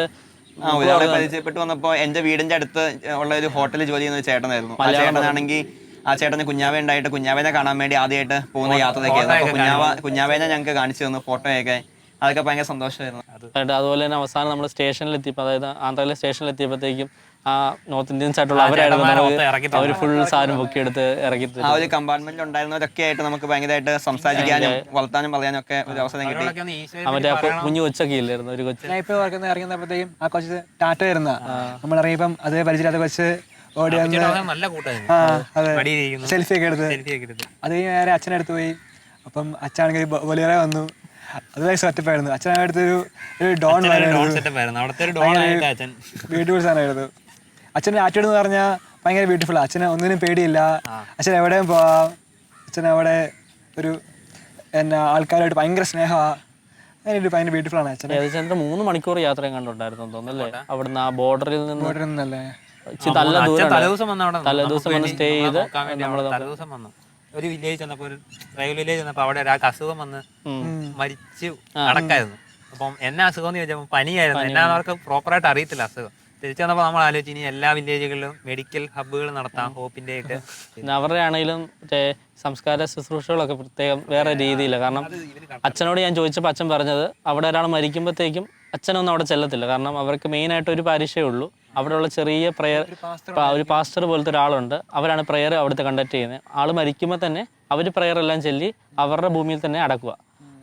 ഒരാളെ പരിചയപ്പെട്ട് വന്നപ്പോൾ എൻ്റെ വീടിൻ്റെ അടുത്ത് ഉള്ള ഒരു ഹോട്ടലിൽ ജോലി ചെയ്യുന്ന ഒരു ചേട്ടനായിരുന്നു. ആ ചേട്ടനാണെങ്കിൽ ആ ചേട്ടന് കുഞ്ഞാവ ഉണ്ടായിട്ട് കുഞ്ഞാവേനെ കാണാൻ വേണ്ടി ആദ്യമായിട്ട് പോകുന്ന യാത്രയൊക്കെയായിരുന്നു. അപ്പോൾ കുഞ്ഞാവേനെ ഞങ്ങൾക്ക് കാണിച്ചു തന്നു ഫോട്ടോയൊക്കെ. അതൊക്കെ ഭയങ്കര സന്തോഷമായിരുന്നു. അതുപോലെ തന്നെ അവസാനം നമ്മൾ സ്റ്റേഷനിലെത്തിയപ്പോൾ, അതായത് ആന്ധ്രയിലെ സ്റ്റേഷനിലെത്തിയപ്പോഴത്തേക്കും ആ നോർത്ത് ഇന്ത്യൻസ് ആയിട്ടുള്ള അവരായിരുന്നു അവർ ഫുൾ സാധനം ബുക്ക് എടുത്ത് ഇറക്കി. ആ ഒരു കമ്പാർട്ട്മെന്റിൽ ഉണ്ടായിരുന്നവരൊക്കെ ആയിട്ട് നമുക്ക് ഭയങ്കരമായിട്ട് സംസാരിക്കാനും വളർത്താനും പറയാനും ഒക്കെ ഒരു അവസരം കിട്ടി. അവന്റെ കുഞ്ഞു കൊച്ചൊക്കെ ഇല്ലായിരുന്നു, ഒരു കൊച്ചു. ഞാൻ ഇപ്പോൾ ഇറങ്ങുന്നപ്പോഴത്തേക്കും ആ കൊച്ച് ടാറ്റ വരുന്ന നമ്മൾ ഇറങ്ങിയപ്പം അതേ പരിചയമില്ലാത്ത കൊച്ച് ഓടി സെൽഫി ഒക്കെ എടുത്ത് അത് കഴിഞ്ഞ് നേരെ അച്ഛൻ്റെ അടുത്ത് പോയി. അപ്പം അച്ഛനാണെങ്കിൽ ബൊലേറോ വന്നു. അത് ഭയങ്കര സെറ്റപ്പായിരുന്നു. അച്ഛനടുത്തൊരു ഡോൺ ബ്യൂട്ടിഫുൾ സാധനമായിരുന്നു. അച്ഛൻ്റെ ആറ്റിറ്റ്യൂഡ് എന്ന് പറഞ്ഞാൽ ഭയങ്കര ബ്യൂട്ടിഫുൾ. അച്ഛന് ഒന്നിനും പേടിയില്ല. അച്ഛൻ എവിടെയും പോവാം. അച്ഛൻ അവിടെ ഒരു ആൾക്കാരായിട്ട് ഭയങ്കര സ്നേഹമാണ്. അതിനൊരു ഭയങ്കര ബ്യൂട്ടിഫുൾ ആണ് അച്ഛൻ. ഏകദേശം 3 മണിക്കൂർ യാത്രയും കണ്ടുണ്ടായിരുന്നു തോന്നുന്നല്ലേ അവിടുന്ന് ആ ബോർഡറിൽ നിന്നല്ലേ. തലേദിവസം വന്ന് സ്റ്റേ ചെയ്ത് തലേദിവസം വന്നു. ഒരു വില്ലേജ് ചെന്നപ്പോ, ഒരു ട്രൈബൽ വില്ലേജ് ചെന്നപ്പോ അവിടെ ഒരാൾക്ക് അസുഖം വന്ന് മരിച്ചു അടക്കായിരുന്നു. അപ്പം എന്നാ അസുഖം എന്ന് ചോദിച്ചപ്പോൾ പനിയായിരുന്നു. എന്നാന്നവർക്ക് പ്രോപ്പറായിട്ട് അറിയത്തില്ല അസുഖം. തിരിച്ചു വന്നപ്പോൾ നമ്മൾ ആലോചിച്ച് ഇനി എല്ലാ വില്ലേജുകളിലും മെഡിക്കൽ ഹബ്ബുകൾ നടത്താം ഹോപ്പിന്റെ ആയിട്ട്. അവരുടെ ആണെങ്കിലും മറ്റേ സംസ്കാര ശുശ്രൂഷകളൊക്കെ പ്രത്യേകം വേറെ രീതിയില്ല. കാരണം അച്ഛനോട് ഞാൻ ചോദിച്ചപ്പോൾ അച്ഛൻ പറഞ്ഞത് അവിടെ ഒരാൾ മരിക്കുമ്പോഴത്തേക്കും അച്ഛനൊന്നും അവിടെ ചെല്ലത്തില്ല. കാരണം അവർക്ക് മെയിനായിട്ട് ഒരു പാരിഷേ ഉള്ളൂ. അവിടെയുള്ള ചെറിയ പ്രെയർ, ഒരു പാസ്റ്റർ പോലത്തെ ഒരാളുണ്ട്. അവരാണ് പ്രെയർ അവിടുത്തെ കണ്ടക്ട് ചെയ്യുന്നത്. ആൾ മരിക്കുമ്പോൾ തന്നെ അവർ പ്രെയർ എല്ലാം ചൊല്ലി അവരുടെ ഭൂമിയിൽ തന്നെ അടക്കുക.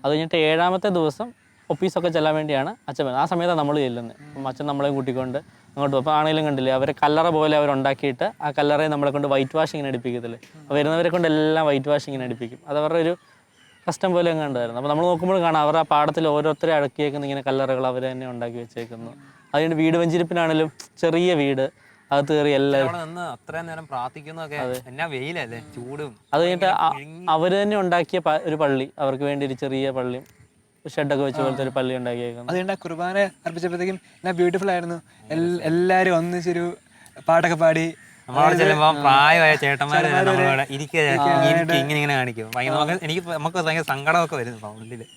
അത് കഴിഞ്ഞിട്ട് 7ാമത്തെ ദിവസം ഒഫീസൊക്കെ ചെല്ലാൻ വേണ്ടിയാണ് അച്ഛൻ വരുന്നത്. ആ സമയത്താണ് നമ്മൾ ചെല്ലുന്നത്. അപ്പം അച്ഛൻ നമ്മളെ കൂട്ടിക്കൊണ്ട് അങ്ങോട്ട് പോകും. അപ്പോൾ ആണെങ്കിലും കണ്ടില്ലേ, അവരെ കല്ലറ പോലെ അവരുണ്ടാക്കിയിട്ട് ആ കല്ലറയെ നമ്മളെ കൊണ്ട് വൈറ്റ് വാഷിങ്ങിന് അടുപ്പിക്കത്തില്ലേ. വരുന്നവരെ കൊണ്ട് എല്ലാം വൈറ്റ് വാഷിങ്ങിന് അടുപ്പിക്കും. അത് അവരുടെ ഒരു കഷ്ടം പോലെ കണ്ടായിരുന്നു. അപ്പോൾ നമ്മൾ നോക്കുമ്പോൾ കാണാം അവർ ആ പാടത്തിൽ ഓരോരുത്തരെ അടക്കിയേക്കുന്ന ഇങ്ങനെ കല്ലറകൾ അവർ തന്നെ ഉണ്ടാക്കി വെച്ചേക്കുന്നു. അതുകൊണ്ട് വീട് വെഞ്ചിരിപ്പിനാണെങ്കിലും ചെറിയ വീട് അത് കയറി എല്ലാവരും അത്രയും നേരം പ്രാർത്ഥിക്കുന്നതൊക്കെ എന്നാ വെയിലല്ലേ, ചൂടും. അത് കഴിഞ്ഞിട്ട് അവർ തന്നെ ഉണ്ടാക്കിയ ഒരു പള്ളി, അവർക്ക് വേണ്ടി ഒരു ചെറിയ പള്ളിയും ഷെഡൊക്കെ വെച്ച് പോലത്തെ ഒരു പള്ളി ഉണ്ടാക്കിയേക്കുന്നു. അതുകൊണ്ട് കുർബാന അർപ്പിച്ചപ്പോഴത്തേക്കും എന്നാ ബ്യൂട്ടിഫുൾ ആയിരുന്നു. എല്ലാവരും ഒന്നിച്ചൊരു പാട്ടൊക്കെ പാടി. നമ്മളവിടെ ചെല്ലുമ്പോൾ പ്രായമായ ചേട്ടന്മാർ നമ്മളവിടെ ഇങ്ങനെ കാണിക്കും. നമുക്ക് ഭയങ്കര സങ്കടമൊക്കെ വരുന്നു ഉള്ളില്.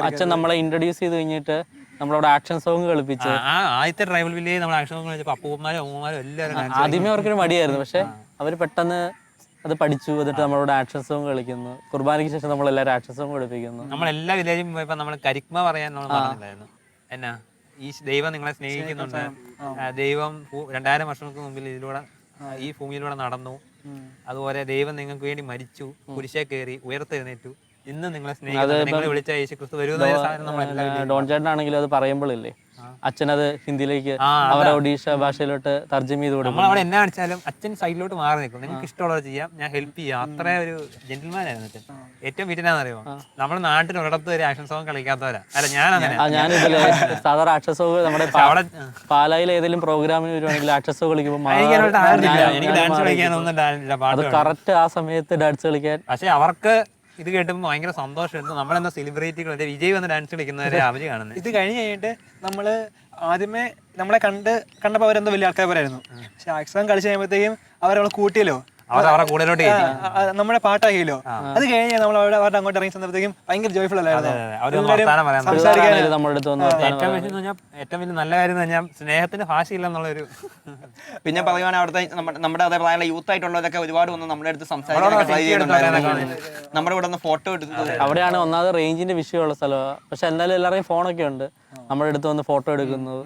അച്ഛൻ നമ്മളെ ഇൻട്രൊഡ്യൂസ് ചെയ്ത് കഴിഞ്ഞിട്ട് നമ്മളവിടെ ആക്ഷൻ സോങ് കളിപ്പിച്ച് ആദ്യത്തെ ട്രൈബൽ വില്ലേജ് നമ്മൾ ആക്ഷൻ സോങ് കളിച്ചപ്പോൾ അപ്പൂപ്പന്മാരും അമ്മമാരും എല്ലാവരും ആദ്യമേ അവർക്കൊരു മടിയായിരുന്നു. പക്ഷെ അവർ പെട്ടെന്ന് അത് പഠിച്ചു. എന്നിട്ട് നമ്മളോട് ആക്ഷൻ സോങ് കളിക്കുന്നു. കുർബാനയ്ക്ക് ശേഷം നമ്മളെല്ലാവരും ആക്ഷൻ സോങ് കളിപ്പിക്കുന്നു. നമ്മളെല്ലാ വില്ലേജും പോയപ്പോൾ നമ്മൾ കരിക്മ പറയാൻ നമ്മൾ പറഞ്ഞില്ലായിരുന്നു. എന്നാ ഈ ദൈവം നിങ്ങളെ സ്നേഹിക്കുന്നുണ്ട്. ദൈവം 2000 വർഷങ്ങൾക്ക് മുമ്പിൽ ഈ ഭൂമിയിലൂടെ നടന്നു. അതുപോലെ ദൈവം നിങ്ങൾക്ക് വേണ്ടി മരിച്ചു, കുരിശേ കയറി ഉയർത്തെഴുന്നേറ്റു. ഇന്ന് നിങ്ങളെ സ്നേഹിക്കുന്നത് വിളിച്ച യേശുക്രിസ്തു വരുന്ന ഡോൺ ചേട്ടനാണെങ്കിലും അത് പറയുമ്പോഴില്ലേ അച്ഛനത് ഹിന്ദിയിലേക്ക് അവരുടെ ഒഡീഷ ഭാഷയിലോട്ട് തർജ്ജമ ചെയ്ത് കൊടുക്കും. നമ്മളവിടെ എന്നാ കാണിച്ചാലും അച്ഛൻ സൈഡിലോട്ട് മാറി നിൽക്കും. നിങ്ങൾക്ക് ഇഷ്ടമുള്ളത് ചെയ്യാം, ഞാൻ ഹെൽപ്പ് ചെയ്യാം. അത്ര ഒരു ജെന്റിൽമാനായിരുന്നു അച്ഛൻ. ഏറ്റവും വീട്ടിനാന്നറിയോ, നമ്മുടെ നാട്ടിൽ ഒരിടത്ത് ഒരു ആക്ഷൻ സോങ് കളിക്കാത്തവരാ. അല്ല ഞാനിതില് സാധാരണ ആക്ഷൻ സോങ് നമ്മുടെ പാലായിൽ ഏതെങ്കിലും പ്രോഗ്രാമിന് വരുവാണെങ്കിൽ ആക്ഷൻ സോങ് കളിക്കുമ്പോൾ എനിക്ക് ഡാൻസ് കളിക്കാനൊന്നും അത് കറക്റ്റ് ആ സമയത്ത് ഡാൻസ് കളിക്കാൻ. പക്ഷെ അവർക്ക് ഇത് കേട്ടുമ്പോൾ ഭയങ്കര സന്തോഷമായിരുന്നു. നമ്മളെന്താ സെലിബ്രിറ്റികൾ വിജയ് വന്ന് ഡാൻസ് കളിക്കുന്നവരെ അവര് കാണുന്നത്. ഇത് കഴിഞ്ഞ് കഴിഞ്ഞിട്ട് നമ്മള് ആദ്യമേ നമ്മളെ കണ്ടപ്പോൾ അവരെന്തോ വലിയ ആൾക്കാർ പറയായിരുന്നു. പക്ഷെ ആക്ഷൻ കളിച്ച് കഴിയുമ്പോഴത്തേക്കും അവരെ കൂട്ടിയല്ലോ, നമ്മുടെ പാട്ടാക്കിയല്ലോ. അത് കഴിഞ്ഞ് നമ്മൾ അവരുടെ അങ്ങോട്ട് ഇറങ്ങി ചെന്നപ്പോഴത്തേക്കും ഭയങ്കര ജോയ്ഫുൾ അല്ലായിരുന്നു. ഏറ്റവും വലിയ നല്ല കാര്യം എന്ന് പറഞ്ഞാൽ സ്നേഹത്തിന് ഭാഷയില്ലെന്നുള്ളൊരു. പിന്നെ പറയുവാൻ അവിടുത്തെ നമ്മുടെ അതേ പ്രായമുള്ള യൂത്ത് ആയിട്ടുള്ളവരൊക്കെ ഒരുപാട് വന്ന് നമ്മുടെ അടുത്ത് സംസാരിക്കാൻ ട്രൈ ചെയ്യുന്നുണ്ടായിരുന്നു. നമ്മുടെ ഇവിടെ നിന്ന് ഫോട്ടോ എടുത്തത് അവിടെയാണ് ഒന്നാമത് റേഞ്ചിന്റെ വിഷയമുള്ള സ്ഥലമാണ്. പക്ഷെ എന്തായാലും എല്ലാവരെയും ഫോണൊക്കെ ഉണ്ട്. നമ്മുടെ അടുത്ത് വന്ന് ഫോട്ടോ എടുക്കുന്നു,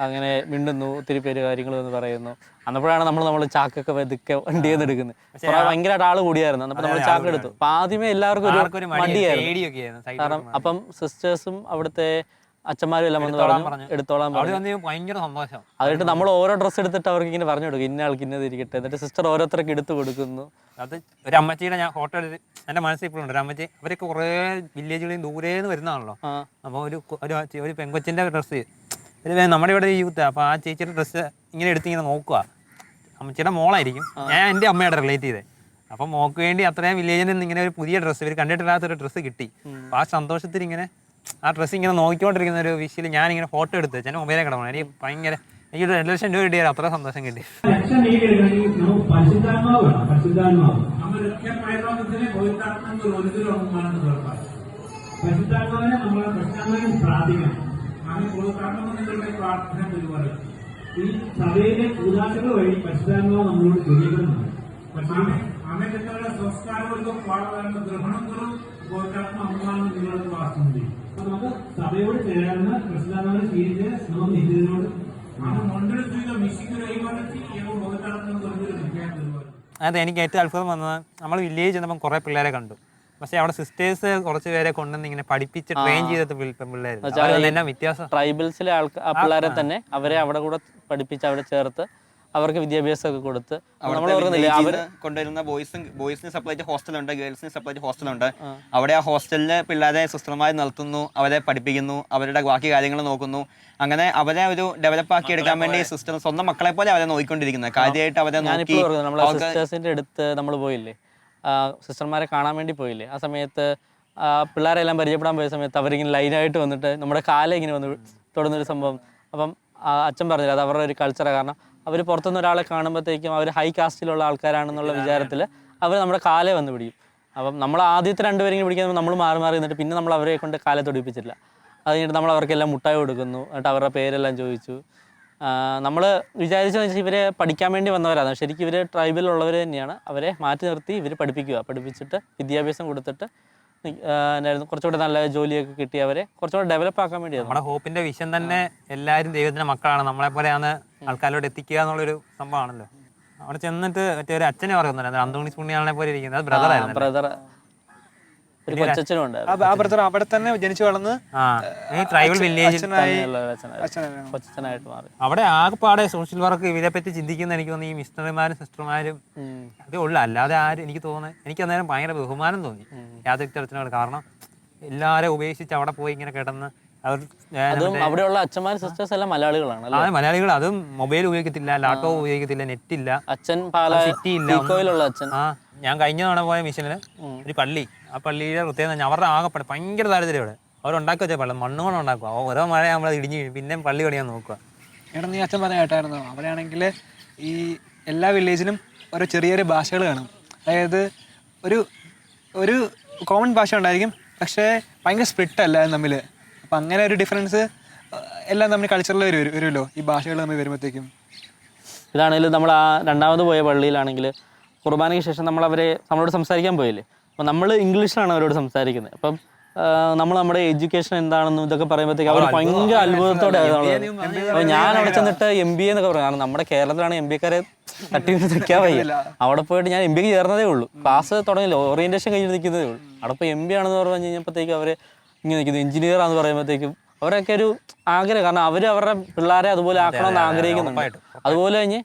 അങ്ങനെ മിണ്ടുന്നു, ഒത്തിരി പേര് കാര്യങ്ങൾ എന്ന് പറയുന്നു. അന്നപ്പോഴാണ് നമ്മൾ ചാക്കൊക്കെ വെതുക്കെ വണ്ടിയിൽ നിന്ന് എടുക്കുന്നത്. ഭയങ്കരമായിട്ട് ആള് കൂടിയായിരുന്നു. അപ്പൊ നമ്മൾ ചാക്ക് എടുത്തു. അപ്പൊ ആദ്യമേ എല്ലാവർക്കും ഒരു മടിയായിരുന്നു. കാരണം അപ്പം സിസ്റ്റേഴ്സും അവിടുത്തെ അച്ഛന്മാരും എല്ലാം വന്ന് പറഞ്ഞു എടുത്തോളാൻ പറഞ്ഞു. ഭയങ്കര സന്തോഷം. അതിട്ട് നമ്മൾ ഓരോ ഡ്രസ്സ് എടുത്തിട്ട് അവർക്ക് ഇങ്ങനെ പറഞ്ഞു കൊടുക്കും, ഇന്ന ആൾക്ക് ഇന്നത് ഇരിക്കട്ടെ. എന്നിട്ട് സിസ്റ്റർ ഓരോരുത്തർക്ക് എടുത്തു കൊടുക്കുന്നു. അത് ഒരു അമ്മച്ചിയുടെ ഞാൻ ഫോട്ടോ എടുത്ത് എൻ്റെ മനസ്സിൽ ഇപ്പോഴുണ്ട്. ഒരു അമ്മച്ചി അവരൊക്കെ കുറേ വില്ലേജുകളിൽ ദൂരേന്ന് വരുന്നതാണല്ലോ. അപ്പോൾ ഒരു പെങ്കൊച്ചിൻ്റെ ഡ്രസ്സ് നമ്മുടെ ഇവിടെ യൂത്ത്, അപ്പോൾ ആ ചേച്ചിയുടെ ഡ്രസ്സ് ഇങ്ങനെ എടുത്തിങ്ങനെ നോക്കുക. അമ്മച്ചിയുടെ മോളായിരിക്കും, ഞാൻ എൻ്റെ അമ്മയുടെ റിലേറ്റ് ചെയ്തേ. അപ്പം മോക്ക് വേണ്ടി അത്രയും വില്ലേജിൽ നിന്ന് ഇങ്ങനെ ഒരു പുതിയ ഡ്രസ്സ്, ഇവർ കണ്ടിട്ടില്ലാത്തൊരു ഡ്രസ്സ് കിട്ടി. അപ്പോൾ ആ സന്തോഷത്തിൽ ഇങ്ങനെ ആ ഡ്രസ്സ് ഇങ്ങനെ നോക്കിക്കൊണ്ടിരിക്കുന്ന ഒരു വിഷയിൽ ഞാനിങ്ങനെ ഫോട്ടോ എടുത്ത് എൻ്റെ മൊബൈലിൽ കിടക്കണം. എനിക്ക് ഭയങ്കര എനിക്കൊരു 2 ലക്ഷം രൂപ കിട്ടിയാൽ അത്ര സന്തോഷം കിട്ടി. പരിശുദ്ധാത്മാവിനെ നമ്മൾ പരിശുദ്ധാത്മാവിനെ പ്രാർത്ഥിക്കണം. അങ്ങനെ പ്രാർത്ഥന പ്രാർത്ഥന ഈ സഭയിലെ കൂതാശകൾ വഴി പരിശുദ്ധാത്മാവ് നമ്മളോട് ജ്വലിക്കുന്നുണ്ട്. ആമേലുള്ള സംസ്കാരങ്ങൾക്ക് പാടുവാനുള്ള ഗ്രഹണങ്ങളും ഗോചാത്മ അമ്മമാരും നിങ്ങളോട് വാസ്തുണ്ട്. അപ്പൊ നമുക്ക് സഭയോട് ചേർന്ന് പരിശുദ്ധാത്മാവിനെ സ്വീകരിച്ച് നമുക്ക് നിത്യത്തിനോട് അതെ, എനിക്ക് ഏറ്റവും അത്ഭുതം വന്നത് നമ്മൾ വില്ലേജ് ചെന്നപ്പം കുറേ പിള്ളേരെ കണ്ടു. പക്ഷെ അവിടെ സിസ്റ്റേഴ്സ് കുറച്ച് പേരെ കൊണ്ടുവന്ന് ഇങ്ങനെ പഠിപ്പിച്ച് ട്രെയിൻ ചെയ്ത പിള്ളേർ വ്യത്യാസം. ട്രൈബൽസിലെ പിള്ളേരെ തന്നെ അവരെ അവിടെ കൂടെ പഠിപ്പിച്ച് അവിടെ ചേർത്ത് അവർക്ക് വിദ്യാഭ്യാസമൊക്കെ കൊടുത്ത് അവർ കൊണ്ടുവരുന്ന ബോയ്സിന് സെപ്പറേറ്റ് ഹോസ്റ്റലുണ്ട്, ഗേൾസിന് സെപ്പറേറ്റ് ഹോസ്റ്റലുണ്ട്. അവിടെ ആ ഹോസ്റ്റലിൽ പിള്ളേരെ സിസ്റ്റർമാർ നിർത്തുന്നു, അവരെ പഠിപ്പിക്കുന്നു, അവരുടെ ബാക്കി കാര്യങ്ങൾ നോക്കുന്നു. അങ്ങനെ അവരെ ഒരു ഡെവലപ്പ് ആക്കി എടുക്കാൻ വേണ്ടി സിസ്റ്റർ സ്വന്തം മക്കളെ പോലെ അവരെ നോക്കിക്കൊണ്ടിരിക്കുന്നത്. കാര്യമായിട്ട് അവരെ നോക്കി. നമ്മളെ സിസ്റ്റേഴ്സിന്റെ അടുത്ത് നമ്മൾ പോയില്ലേ, സിസ്റ്റർമാരെ കാണാൻ വേണ്ടി പോയില്ലേ, ആ സമയത്ത് പിള്ളേരെല്ലാം പരിചയപ്പെടാൻ പോയ സമയത്ത് അവരിങ്ങനെ ലൈനായിട്ട് വന്നിട്ട് നമ്മുടെ കാലം ഇങ്ങനെ വന്ന് തൊടുന്നൊരു സംഭവം. അപ്പം അച്ഛൻ പറഞ്ഞില്ല, അത് അവരുടെ ഒരു കൾച്ചറാണ്. കാരണം അവർ പുറത്തുനിന്ന് ഒരാളെ കാണുമ്പോഴത്തേക്കും അവർ ഹൈ കാസ്റ്റിലുള്ള ആൾക്കാരാണെന്നുള്ള വിചാരത്തിൽ അവർ നമ്മുടെ കാലേ വന്ന് പിടിക്കും. അപ്പം നമ്മൾ ആദ്യത്തെ 2 പേരെങ്കിലും പിടിക്കാൻ നമ്മൾ മാറി നിന്നിട്ട് പിന്നെ നമ്മൾ അവരെ കൊണ്ട് കാലെ തൊടിപ്പിച്ചില്ല. അത് കഴിഞ്ഞിട്ട് നമ്മൾ അവർക്കെല്ലാം മുട്ടായി കൊടുക്കുന്നു, എന്നിട്ട് അവരുടെ പേരെല്ലാം ചോദിച്ചു. നമ്മൾ വിചാരിച്ചെന്ന് വെച്ചാൽ ഇവരെ പഠിക്കാൻ വേണ്ടി വന്നവരാണ്. ശരിക്കും ഇവർ ട്രൈബിലുള്ളവർ തന്നെയാണ്. അവരെ മാറ്റി നിർത്തി ഇവർ പഠിപ്പിച്ചിട്ട് വിദ്യാഭ്യാസം കൊടുത്തിട്ട് കുറച്ചുകൂടെ നല്ല ജോലിയൊക്കെ കിട്ടി അവരെ കുറച്ചുകൂടെ ഡെവലപ്പ് ആക്കാൻ വേണ്ടിയാണ്. നമ്മുടെ ഹോപ്പിന്റെ വിഷൻ തന്നെ എല്ലാവരും ദൈവത്തിന്റെ മക്കളാണ്, നമ്മളെ പോലെയാണ് ആൾക്കാരോട് എത്തിക്കുക എന്നുള്ളൊരു സംഭവമാണല്ലോ. അവിടെ ചെന്നിട്ട് മറ്റേ ഒരു അച്ഛനെ പറയുന്നുണ്ട്, അന്തോണീസ് പുണ്യാളനെ പോലെ ഇരിക്കുന്നത് ബ്രദറായിരുന്നു. ബ്രദർ ഒരു കൊച്ചനും ഉണ്ടായിരുന്നു. ആ ബ്രദർ അവിടെ തന്നെ ജനിച്ചു വളർന്ന് ട്രൈബൽ വില്ലേജിൽ കൊച്ചനായിട്ട് മാറി. അവിടെ ആകെപ്പാടെ സോഷ്യൽ വർക്ക് ഇവരെ പറ്റി ചിന്തിക്കുന്ന എനിക്ക് തോന്നുന്നു ഈ മിഷണറിമാരും സിസ്റ്റർമാരും അതേ ഉള്ളു. അല്ലാതെ ആരും എനിക്ക് തോന്നുന്നത് എനിക്ക് അന്നേരം ഭയങ്കര ബഹുമാനം തോന്നി യാതൊരു ചർച്ചനോട്. കാരണം എല്ലാവരും ഉപേക്ഷിച്ച് അവിടെ പോയി ഇങ്ങനെ കിടന്ന് അവിടെയുള്ള അച്ഛന്മാരും സിസ്റ്റേഴ്സ് എല്ലാം മലയാളികളാണ്. മലയാളികൾ. അതും മൊബൈൽ ഉപയോഗിക്കത്തില്ല, ലാപ്ടോപ്പ് ഉപയോഗിക്കത്തില്ല, നെറ്റ് ഇല്ല, അച്ഛൻ സിറ്റി ഇല്ല. അച്ഛൻ ഞാൻ കഴിഞ്ഞ തവണ പോയ മിഷനിൽ ഒരു പള്ളി, ആ പള്ളിയുടെ പ്രത്യേകത അവരുടെ ആകെപ്പാടെ ഭയങ്കര താല്പര്യം. അവിടെ അവരുണ്ടാക്കി വെച്ചാൽ പള്ളി മണ്ണ് കൊണ്ട് ഉണ്ടാക്കുക. ഓരോ മഴ നമ്മളത് ഇടിഞ്ഞ് പിന്നെ പള്ളി പണിയാൻ നോക്കുക. എടാ നീ അച്ഛൻ പറഞ്ഞ കേട്ടായിരുന്നു, അവിടെയാണെങ്കിൽ ഈ എല്ലാ വില്ലേജിലും ഓരോ ചെറിയൊരു ഭാഷകൾ കാണും. അതായത് ഒരു കോമൺ ഭാഷ ഉണ്ടായിരിക്കും, പക്ഷേ ഭയങ്കര സ്പ്ലിറ്റ് അല്ല തമ്മിൽ. അപ്പം അങ്ങനെ ഒരു ഡിഫറൻസ് എല്ലാം തമ്മിൽ കൾച്ചറിൽ വരുമല്ലോ ഈ ഭാഷകൾ തമ്മിൽ വരുമ്പോഴത്തേക്കും. ഇതാണെങ്കിലും നമ്മൾ ആ 2ാമത് പോയ പള്ളിയിലാണെങ്കിൽ കുർബാനയ്ക്ക് ശേഷം നമ്മളോട് സംസാരിക്കാൻ പോയില്ലേ, അപ്പം നമ്മൾ ഇംഗ്ലീഷിലാണ് അവരോട് സംസാരിക്കുന്നത്. അപ്പം നമ്മൾ നമ്മുടെ എഡ്യൂക്കേഷൻ എന്താണെന്നും ഇതൊക്കെ പറയുമ്പോഴത്തേക്ക് അവർ ഭയങ്കര അത്ഭുതത്തോടെ. അപ്പോൾ ഞാൻ അവിടെ ചെന്നിട്ട് MBA എന്നൊക്കെ പറയും. കാരണം നമ്മുടെ കേരളത്തിലാണ് MBAക്കാരെ തട്ടി നിൽക്കാൻ വയ്യ. അവിടെ പോയിട്ട് ഞാൻ MBAക്ക് ചേർന്നതേ ഉള്ളൂ, ക്ലാസ് തുടങ്ങിയില്ല, ഓറിയൻറ്റേഷൻ കഴിഞ്ഞ് നിൽക്കുന്നതേ ഉള്ളൂ. അവിടെ ഇപ്പോൾ MBA ആണെന്ന് പറഞ്ഞു കഴിഞ്ഞപ്പോഴത്തേക്കും അവർ ഇങ്ങനെ നിൽക്കുന്നു, എഞ്ചിനീയർ ആണെന്ന് പറയുമ്പോഴത്തേക്കും അവരൊക്കെ ഒരു ആഗ്രഹം. കാരണം അവരുടെ പിള്ളേരെ അതുപോലെ ആക്കണമെന്ന് ആഗ്രഹിക്കുന്നുണ്ട്. അതുപോലെ കഴിഞ്ഞ്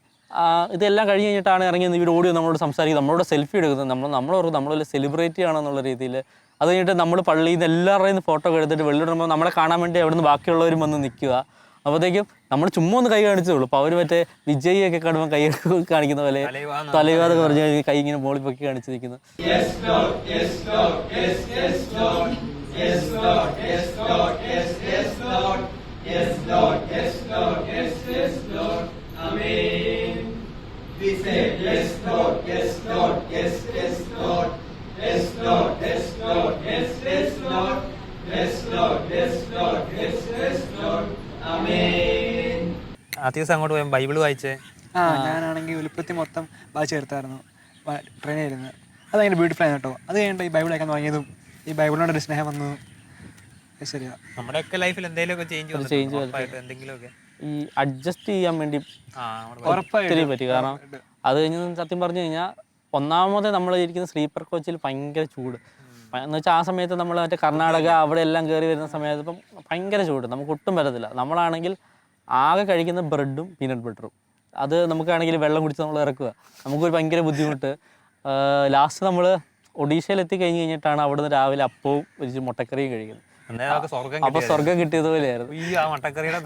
ഇതെല്ലാം കഴിഞ്ഞ് കഴിഞ്ഞിട്ടാണ് ഇറങ്ങി ഇവർ ഓടി നമ്മളോട് സംസാരിക്കുന്നത്, നമ്മളോട് സെൽഫി എടുക്കുന്നത്. നമ്മളൊരു സെലിബ്രിറ്റി ആണെന്നുള്ള രീതിയിൽ. അത് കഴിഞ്ഞിട്ട് നമ്മൾ പള്ളിയിൽ നിന്ന് എല്ലാവരുടെയും ഫോട്ടോ ഒക്കെ എടുത്തിട്ട് വെള്ളിടുമ്പോൾ നമ്മളെ കാണാൻ വേണ്ടി അവിടെ നിന്ന് ബാക്കിയുള്ളവരും വന്ന് നിൽക്കുക. അപ്പോഴത്തേക്കും നമ്മൾ ചുമ്മാ ഒന്ന് കൈ കാണിച്ചതുള്ളൂ. അപ്പോൾ അവർ മറ്റേ വിജയിയൊക്കെ കാണുമ്പോൾ കൈ കാണിക്കുന്ന പോലെ തലൈവാതൊക്കെ പറഞ്ഞ് കൈ ഇങ്ങനെ മോളിൽ പൊക്കി കാണിച്ച് നിൽക്കുന്നു. We say yes Lord, yes Lord, yes yes Lord, yes Lord, yes Lord, yes yes Lord, yes Lord, yes Lord, yes yes Lord, Amen. ആ ദിവസം അങ്ങോട്ട് പോയി ബൈബിൾ വായിച്ചേ. ഞാനാണെങ്കിൽ ഉൽപ്പത്തി മൊത്തം വായിച്ചു ചേർത്തായിരുന്നു ട്രെയിനായിരുന്നു. അത് ഭയങ്കര ബ്യൂട്ടിഫുൾ ആയിരുന്നു കേട്ടോ. അത് കഴിഞ്ഞിട്ട് ഈ ബൈബിൾ വായിക്കാൻ തുടങ്ങിയതും ഈ ബൈബിളിനോടൊരു സ്നേഹം വന്നു. ശരിയാ. നമ്മുടെയൊക്കെ ലൈഫിൽ എന്തെങ്കിലുമൊക്കെ ചേഞ്ച് വന്നു എന്തെങ്കിലുമൊക്കെ ഈ അഡ്ജസ്റ്റ് ചെയ്യാൻ വേണ്ടി ഉറപ്പായിട്ടും. ഒത്തിരി പറ്റി. കാരണം അത് കഴിഞ്ഞ് സത്യം പറഞ്ഞു കഴിഞ്ഞാൽ ഒന്നാമത് നമ്മൾ ഇരിക്കുന്ന സ്ലീപ്പർ കോച്ചിൽ ഭയങ്കര ചൂട് എന്ന് വെച്ചാൽ ആ സമയത്ത് നമ്മൾ മറ്റേ കർണാടക അവിടെ എല്ലാം കയറി വരുന്ന സമയത്ത് ഇപ്പം ഭയങ്കര ചൂട്, നമുക്ക് ഒട്ടും പറ്റത്തില്ല. നമ്മളാണെങ്കിൽ ആകെ കഴിക്കുന്ന ബ്രെഡും പീനട്ട് ബട്ടറും, അത് നമുക്കാണെങ്കിൽ വെള്ളം കുടിച്ച് നമ്മൾ ഇറക്കുക, നമുക്കൊരു ഭയങ്കര ബുദ്ധിമുട്ട്. ലാസ്റ്റ് നമ്മൾ ഒഡീഷയിൽ എത്തിക്കഴിഞ്ഞ് കഴിഞ്ഞിട്ടാണ് അവിടുന്ന് രാവിലെ അപ്പവും ഒരു മുട്ടക്കറിയും കഴിക്കുന്നത്. അപ്പോൾ സ്വർഗം കിട്ടിയതുപോലെയായിരുന്നു. ആ മുട്ടക്കറിയുടെ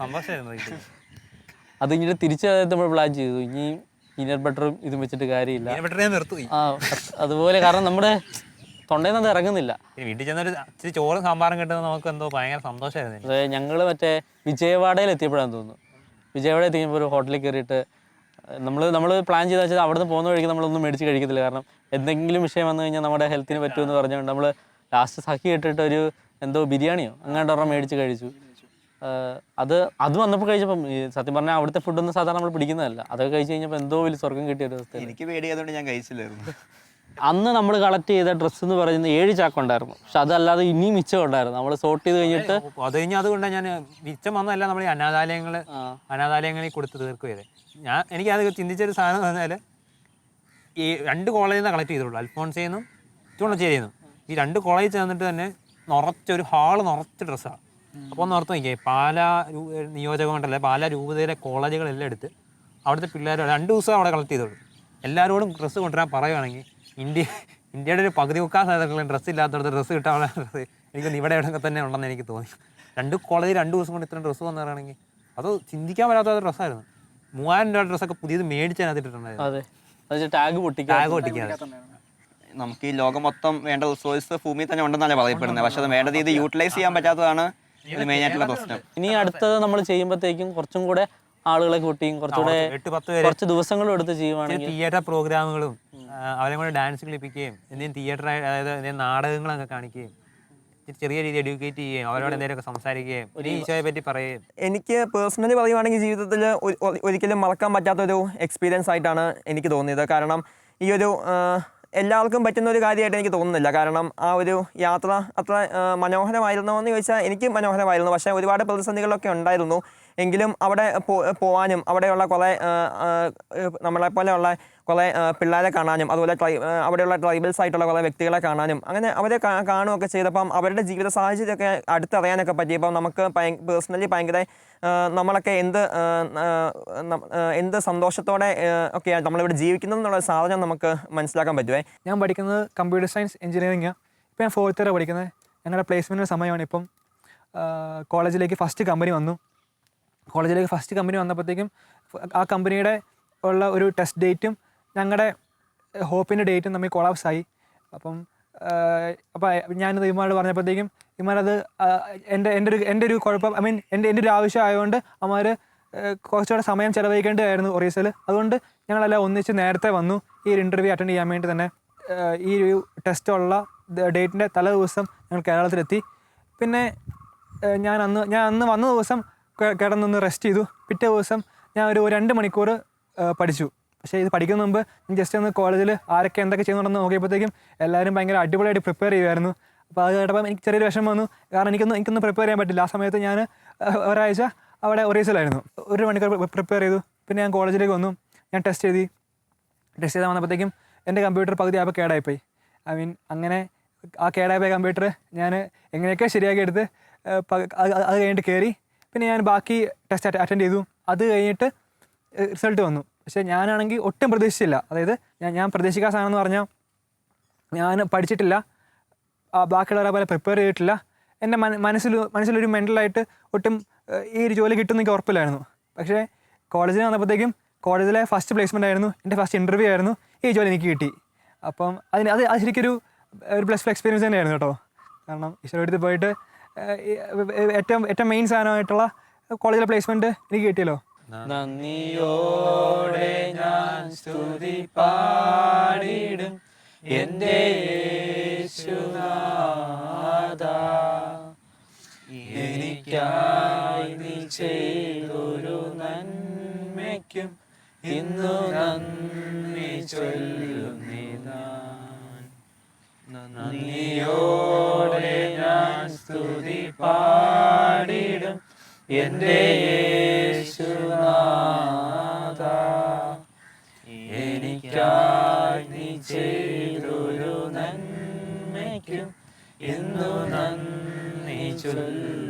സന്തോഷമായിരുന്നു. അത് ഇങ്ങനെ തിരിച്ച് നമ്മൾ പ്ലാൻ ചെയ്തു, ഇനി പീനട്ട് ബട്ടറും ഇതും വെച്ചിട്ട് കാര്യമില്ല, അതുപോലെ. കാരണം നമ്മുടെ തൊണ്ടയിൽ നിന്ന് ഇറങ്ങുന്നില്ല. വീട്ടിൽ ചെന്നൊരു ഇച്ചിരി ചോറും സാമ്പാറും കിട്ടുന്നത് നമുക്ക് എന്തോ ഭയങ്കര സന്തോഷമായിരുന്നു. അതെ, ഞങ്ങൾ മറ്റേ വിജയവാഡയിൽ എത്തിയപ്പോഴാണെന്ന് തോന്നുന്നു. വിജയവാഡ എത്തിയപ്പോൾ ഒരു ഹോട്ടലിൽ കയറിയിട്ട് നമ്മൾ പ്ലാൻ ചെയ്താൽ വെച്ചാൽ അവിടെ നിന്ന് പോകുന്ന വഴിക്ക് നമ്മളൊന്നും മേടിച്ച് കഴിക്കത്തില്ല. കാരണം എന്തെങ്കിലും വിഷയം വന്നു കഴിഞ്ഞാൽ നമ്മുടെ ഹെൽത്തിന് പറ്റുമെന്ന് പറഞ്ഞുകൊണ്ട് നമ്മൾ ലാസ്റ്റ് സഖി ഇട്ടിട്ട് ഒരു എന്തോ ബിരിയാണിയോ അങ്ങാണ്ട് ഒരെണ്ണം മേടിച്ച് കഴിച്ചു. അത് വന്നപ്പോൾ കഴിച്ചപ്പം സത്യം പറഞ്ഞാൽ അവിടുത്തെ ഫുഡൊന്നും സാധാരണ നമ്മൾ പിടിക്കുന്നതല്ല. അതൊക്കെ കഴിച്ച് കഴിഞ്ഞപ്പോൾ എന്തോ വലിയ സ്വർഗം കിട്ടിയ ഒരു അവസ്ഥ. എനിക്ക് പേടിയായതുകൊണ്ട് ഞാൻ കഴിച്ചില്ലായിരുന്നു. അന്ന് നമ്മൾ കളക്ട് ചെയ്ത ഡ്രസ്സ് എന്ന് പറയുന്നത് 7 ചാക്കുണ്ടായിരുന്നു. പക്ഷെ അതല്ലാതെ ഇനിയും മിച്ചം ഉണ്ടായിരുന്നു. നമ്മൾ സോർട്ട് ചെയ്ത് കഴിഞ്ഞിട്ട് അത് കഴിഞ്ഞ് അതുകൊണ്ടാണ് ഞാൻ മിച്ചം വന്നതല്ല, നമ്മൾ ഈ അനാഥാലയങ്ങളിൽ കൊടുത്ത് തീർക്കുകയത്. എനിക്കത് ചിന്തിച്ചൊരു സാധനം എന്ന് പറഞ്ഞാൽ ഈ 2 കോളേജിൽ നിന്നാണ് കളക്ട് ചെയ്തിട്ടുള്ളൂ, അൽഫോൺസയിൽ നിന്നും ചൂണ്ടശ്ശേരിയിൽ നിന്നും. ഈ 2 കോളേജിൽ ചേർന്നിട്ട് തന്നെ നിറച്ചൊരു ഹാള് നിറച്ച് ഡ്രസ്സാണ്. അപ്പോൾ ഒന്ന് ഓർത്ത് നോക്കിയേ, പാലാ നിയോജകമണ്ഡലം പാലാ രൂപതയിലെ കോളേജുകളെല്ലാം എടുത്ത് അവിടുത്തെ പിള്ളേരോട് 2 ദിവസം അവിടെ കളക്ട് ചെയ്തോളൂ. എല്ലാവരോടും ഡ്രസ്സ് കൊണ്ടുവരാൻ പറയുകയാണെങ്കിൽ ഇന്ത്യയുടെ ഒരു പകുതി മുക്കാൽ സ്ഥലങ്ങളിൽ ഡ്രസ്സ് ഇല്ലാത്തടത്ത് ഡ്രസ്സ് കിട്ടാനുള്ള ഡ്രസ്സ് എനിക്ക് ഇവിടെ എവിടെയൊക്കെ തന്നെ ഉണ്ടെന്ന് എനിക്ക് തോന്നി. 2 കോളേജിൽ 2 ദിവസം കൊണ്ട് ഇത്രയും ഡ്രസ്സ് വന്നു പറയുകയാണെങ്കിൽ അത് ചിന്തിക്കാൻ പറ്റാത്ത ഡ്രസ്സായിരുന്നു. 3000 രൂപ ഡ്രസ്സൊക്കെ പുതിയത് മേടിച്ചതിനകത്തിട്ടുണ്ടായിരുന്നു. അതെ, ടാഗ് പൊട്ടിക്കാതെ. നമുക്ക് ഈ ലോകം മൊത്തം വേണ്ട റിസോഴ്സ് ഭൂമിയിൽ തന്നെ ഉണ്ടെന്നാണ് പറയപ്പെടുന്നത്. പക്ഷെ അത് വേണ്ട രീതിയിൽ യൂട്ടിലൈസ് ചെയ്യാൻ പറ്റാത്തതാണ് ഇത് മെയിൻ ആയിട്ടുള്ള പ്രശ്നം. ഇനി അടുത്തത് നമ്മൾ ചെയ്യുമ്പോഴത്തേക്കും കുറച്ചും കൂടെ ആളുകളെ കൂട്ടിയും കുറച്ചുകൂടെ 8-10 പേര് കുറച്ച് ദിവസങ്ങളും എടുത്ത് ചെയ്യുവാണെങ്കിൽ തിയേറ്റർ പ്രോഗ്രാമുകളും അവരെ കൂടെ ഡാൻസ് കളിപ്പിക്കുകയും എന്തെങ്കിലും തിയേറ്റർ, അതായത് എന്തെങ്കിലും നാടകങ്ങളൊക്കെ കാണിക്കുകയും ചെറിയ രീതിയിൽ എഡ്യൂക്കേറ്റ് ചെയ്യുകയും അവരോട് എന്തെങ്കിലുമൊക്കെ സംസാരിക്കുകയും ഈശോയെ പറ്റി പറയുകയും. എനിക്ക് പേഴ്സണലി പറയുവാണെങ്കിൽ ജീവിതത്തിൽ ഒരിക്കലും മറക്കാൻ പറ്റാത്തൊരു എക്സ്പീരിയൻസ് ആയിട്ടാണ് എനിക്ക് തോന്നിയത്. കാരണം ഈ ഒരു എല്ലാവർക്കും പറ്റുന്ന ഒരു കാര്യമായിട്ട് എനിക്ക് തോന്നുന്നില്ല. കാരണം ആ ഒരു യാത്ര അത്ര മനോഹരമായിരുന്നോ എന്ന് ചോദിച്ചാൽ എനിക്ക് മനോഹരമായിരുന്നു. പക്ഷേ ഒരുപാട് പ്രതിസന്ധികളൊക്കെ ഉണ്ടായിരുന്നു. എങ്കിലും അവിടെ പോകാനും അവിടെയുള്ള കുറേ നമ്മളെപ്പോലെയുള്ള കുറേ പിള്ളേരെ കാണാനും അതുപോലെ അവിടെയുള്ള ട്രൈബൽസ് ആയിട്ടുള്ള കുറേ വ്യക്തികളെ കാണാനും അങ്ങനെ അവരെ കാണുകയൊക്കെ ചെയ്തപ്പം അവരുടെ ജീവിത സാഹചര്യമൊക്കെ അടുത്തറിയാനൊക്കെ പറ്റിയപ്പം നമുക്ക് പേഴ്സണലി ഭയങ്കര നമ്മളൊക്കെ എന്ത് സന്തോഷത്തോടെ ഒക്കെയാണ് നമ്മളിവിടെ ജീവിക്കുന്നത് എന്നുള്ള സാധനം നമുക്ക് മനസ്സിലാക്കാൻ പറ്റുമേ. ഞാൻ പഠിക്കുന്നത് കമ്പ്യൂട്ടർ സയൻസ് എഞ്ചിനീയറിംഗാണ്. ഇപ്പോൾ ഞാൻ 4th ഇയർ പഠിക്കുന്നത്. ഞങ്ങളുടെ പ്ലേസ്മെൻറ്റിൻ്റെ സമയമാണ് ഇപ്പം. കോളേജിലേക്ക് ഫസ്റ്റ് കമ്പനി വന്നപ്പോഴത്തേക്കും ആ കമ്പനിയുടെ ഉള്ള ഒരു ടെസ്റ്റ് ഡേറ്റും ഞങ്ങളുടെ ഹോപ്പിൻ്റെ ഡേറ്റും തമ്മിൽ കൊളാപ്സ് ആയി. അപ്പോൾ ഞാനത് ഇമാരോട് പറഞ്ഞപ്പോഴത്തേക്കും ഇമാരത് എൻ്റെ ഒരു കുഴപ്പം, എൻ്റെ ഒരു ആവശ്യം ആയതുകൊണ്ട് അമ്മമാർ കുറച്ചുകൂടെ സമയം ചിലവഴിക്കേണ്ടതായിരുന്നു ഒറീസയിൽ. അതുകൊണ്ട് ഞങ്ങളെല്ലാം ഒന്നിച്ച് നേരത്തെ വന്നു ഈ ഒരു ഇൻ്റർവ്യൂ അറ്റൻഡ് ചെയ്യാൻ വേണ്ടി തന്നെ. ഈ ഒരു ടെസ്റ്റുള്ള ഡേറ്റിൻ്റെ തലേ ദിവസം ഞങ്ങൾ കേരളത്തിലെത്തി. പിന്നെ ഞാൻ അന്ന് വന്ന ദിവസം കിടന്നൊന്ന് റെസ്റ്റ് ചെയ്തു. പിറ്റേ ദിവസം ഞാൻ ഒരു 2 മണിക്കൂർ പഠിച്ചു. പക്ഷേ ഇത് പഠിക്കുന്ന മുമ്പ് ഞാൻ ജസ്റ്റ് ഒന്ന് കോളേജിൽ ആരൊക്കെ എന്തൊക്കെ ചെയ്യുന്നുണ്ടെന്ന് നോക്കിയപ്പോഴത്തേക്കും എല്ലാവരും ഭയങ്കര അടിപൊളിയായിട്ട് പ്രിപ്പയർ ചെയ്യുമായിരുന്നു. അപ്പോൾ അത് കേട്ടപ്പോൾ എനിക്ക് ചെറിയൊരു വിഷമം വന്നു. കാരണം എനിക്കൊന്ന് പ്രിപ്പയർ ചെയ്യാൻ പറ്റില്ല. ആ സമയത്ത് ഞാൻ ഒരാഴ്ച അവിടെ ഒറീസയിലായിരുന്നു. 1 മണിക്കൂർ പ്രിപ്പയർ ചെയ്തു. പിന്നെ ഞാൻ കോളേജിലേക്ക് വന്നു. ഞാൻ ടെസ്റ്റ് ചെയ്താൽ വന്നപ്പോഴത്തേക്കും എൻ്റെ കമ്പ്യൂട്ടർ പകുതി ആയപ്പോൾ കേടായിപ്പോയി. അങ്ങനെ ആ കേടായപ്പോയ കമ്പ്യൂട്ടർ ഞാൻ എങ്ങനെയൊക്കെ ശരിയാക്കി എടുത്ത് അത് കഴിഞ്ഞിട്ട് കയറി. പിന്നെ ഞാൻ ബാക്കി ടെസ്റ്റ് അറ്റൻഡ് ചെയ്തു. അത് കഴിഞ്ഞിട്ട് റിസൾട്ട് വന്നു. പക്ഷേ ഞാനാണെങ്കിൽ ഒട്ടും പ്രതീക്ഷിച്ചില്ല. അതായത് ഞാൻ പ്രതീക്ഷിക്കാത്ത സാധനം എന്ന് പറഞ്ഞാൽ ഞാൻ പഠിച്ചിട്ടില്ല, ബാക്കിയുള്ളവരെ പോലെ പ്രിപ്പയർ ചെയ്തിട്ടില്ല. എൻ്റെ മനസ്സിലൊരു മെൻ്റലായിട്ട് ഒട്ടും ഈ ഒരു ജോലി കിട്ടുമെന്ന് എനിക്ക് ഉറപ്പില്ലായിരുന്നു. പക്ഷേ കോളേജിൽ വന്നപ്പോഴത്തേക്കും കോളേജിലെ ഫസ്റ്റ് പ്ലേസ്മെൻ്റ് ആയിരുന്നു, എൻ്റെ ഫസ്റ്റ് ഇൻ്റർവ്യൂ ആയിരുന്നു, ഈ ജോലി എനിക്ക് കിട്ടി. അപ്പം അത് ശരിക്കൊരു പ്ലസ്ഫുൾ എക്സ്പീരിയൻസ് തന്നെയായിരുന്നു കേട്ടോ. കാരണം ഈശ്വരടുത്ത് പോയിട്ട് ഏറ്റവും മെയിൻ സാധനമായിട്ടുള്ള കോളേജിലെ പ്ലേസ്മെൻറ്റ് എനിക്ക് കിട്ടിയല്ലോ. നന്ദിയോടെ ഞാൻ സ്തുതി പാടിടും എൻ്റെ യേശുനാഥാ, എനിക്കായി നീ ചെയ്തൊരു നന്മയ്ക്കും ഇന്നു നന്ദി ചൊല്ലുന്നിതാ. നന്ദിയോടെ ഞാൻ സ്തുതി പാടിടും എൻ്റെ യേശുനാഥ. എനിക്കായി നീ ചെയ്തൊരു നന്മയ്ക്കും ഇന്നു നന്ദി ചൊല്ലുന്നു.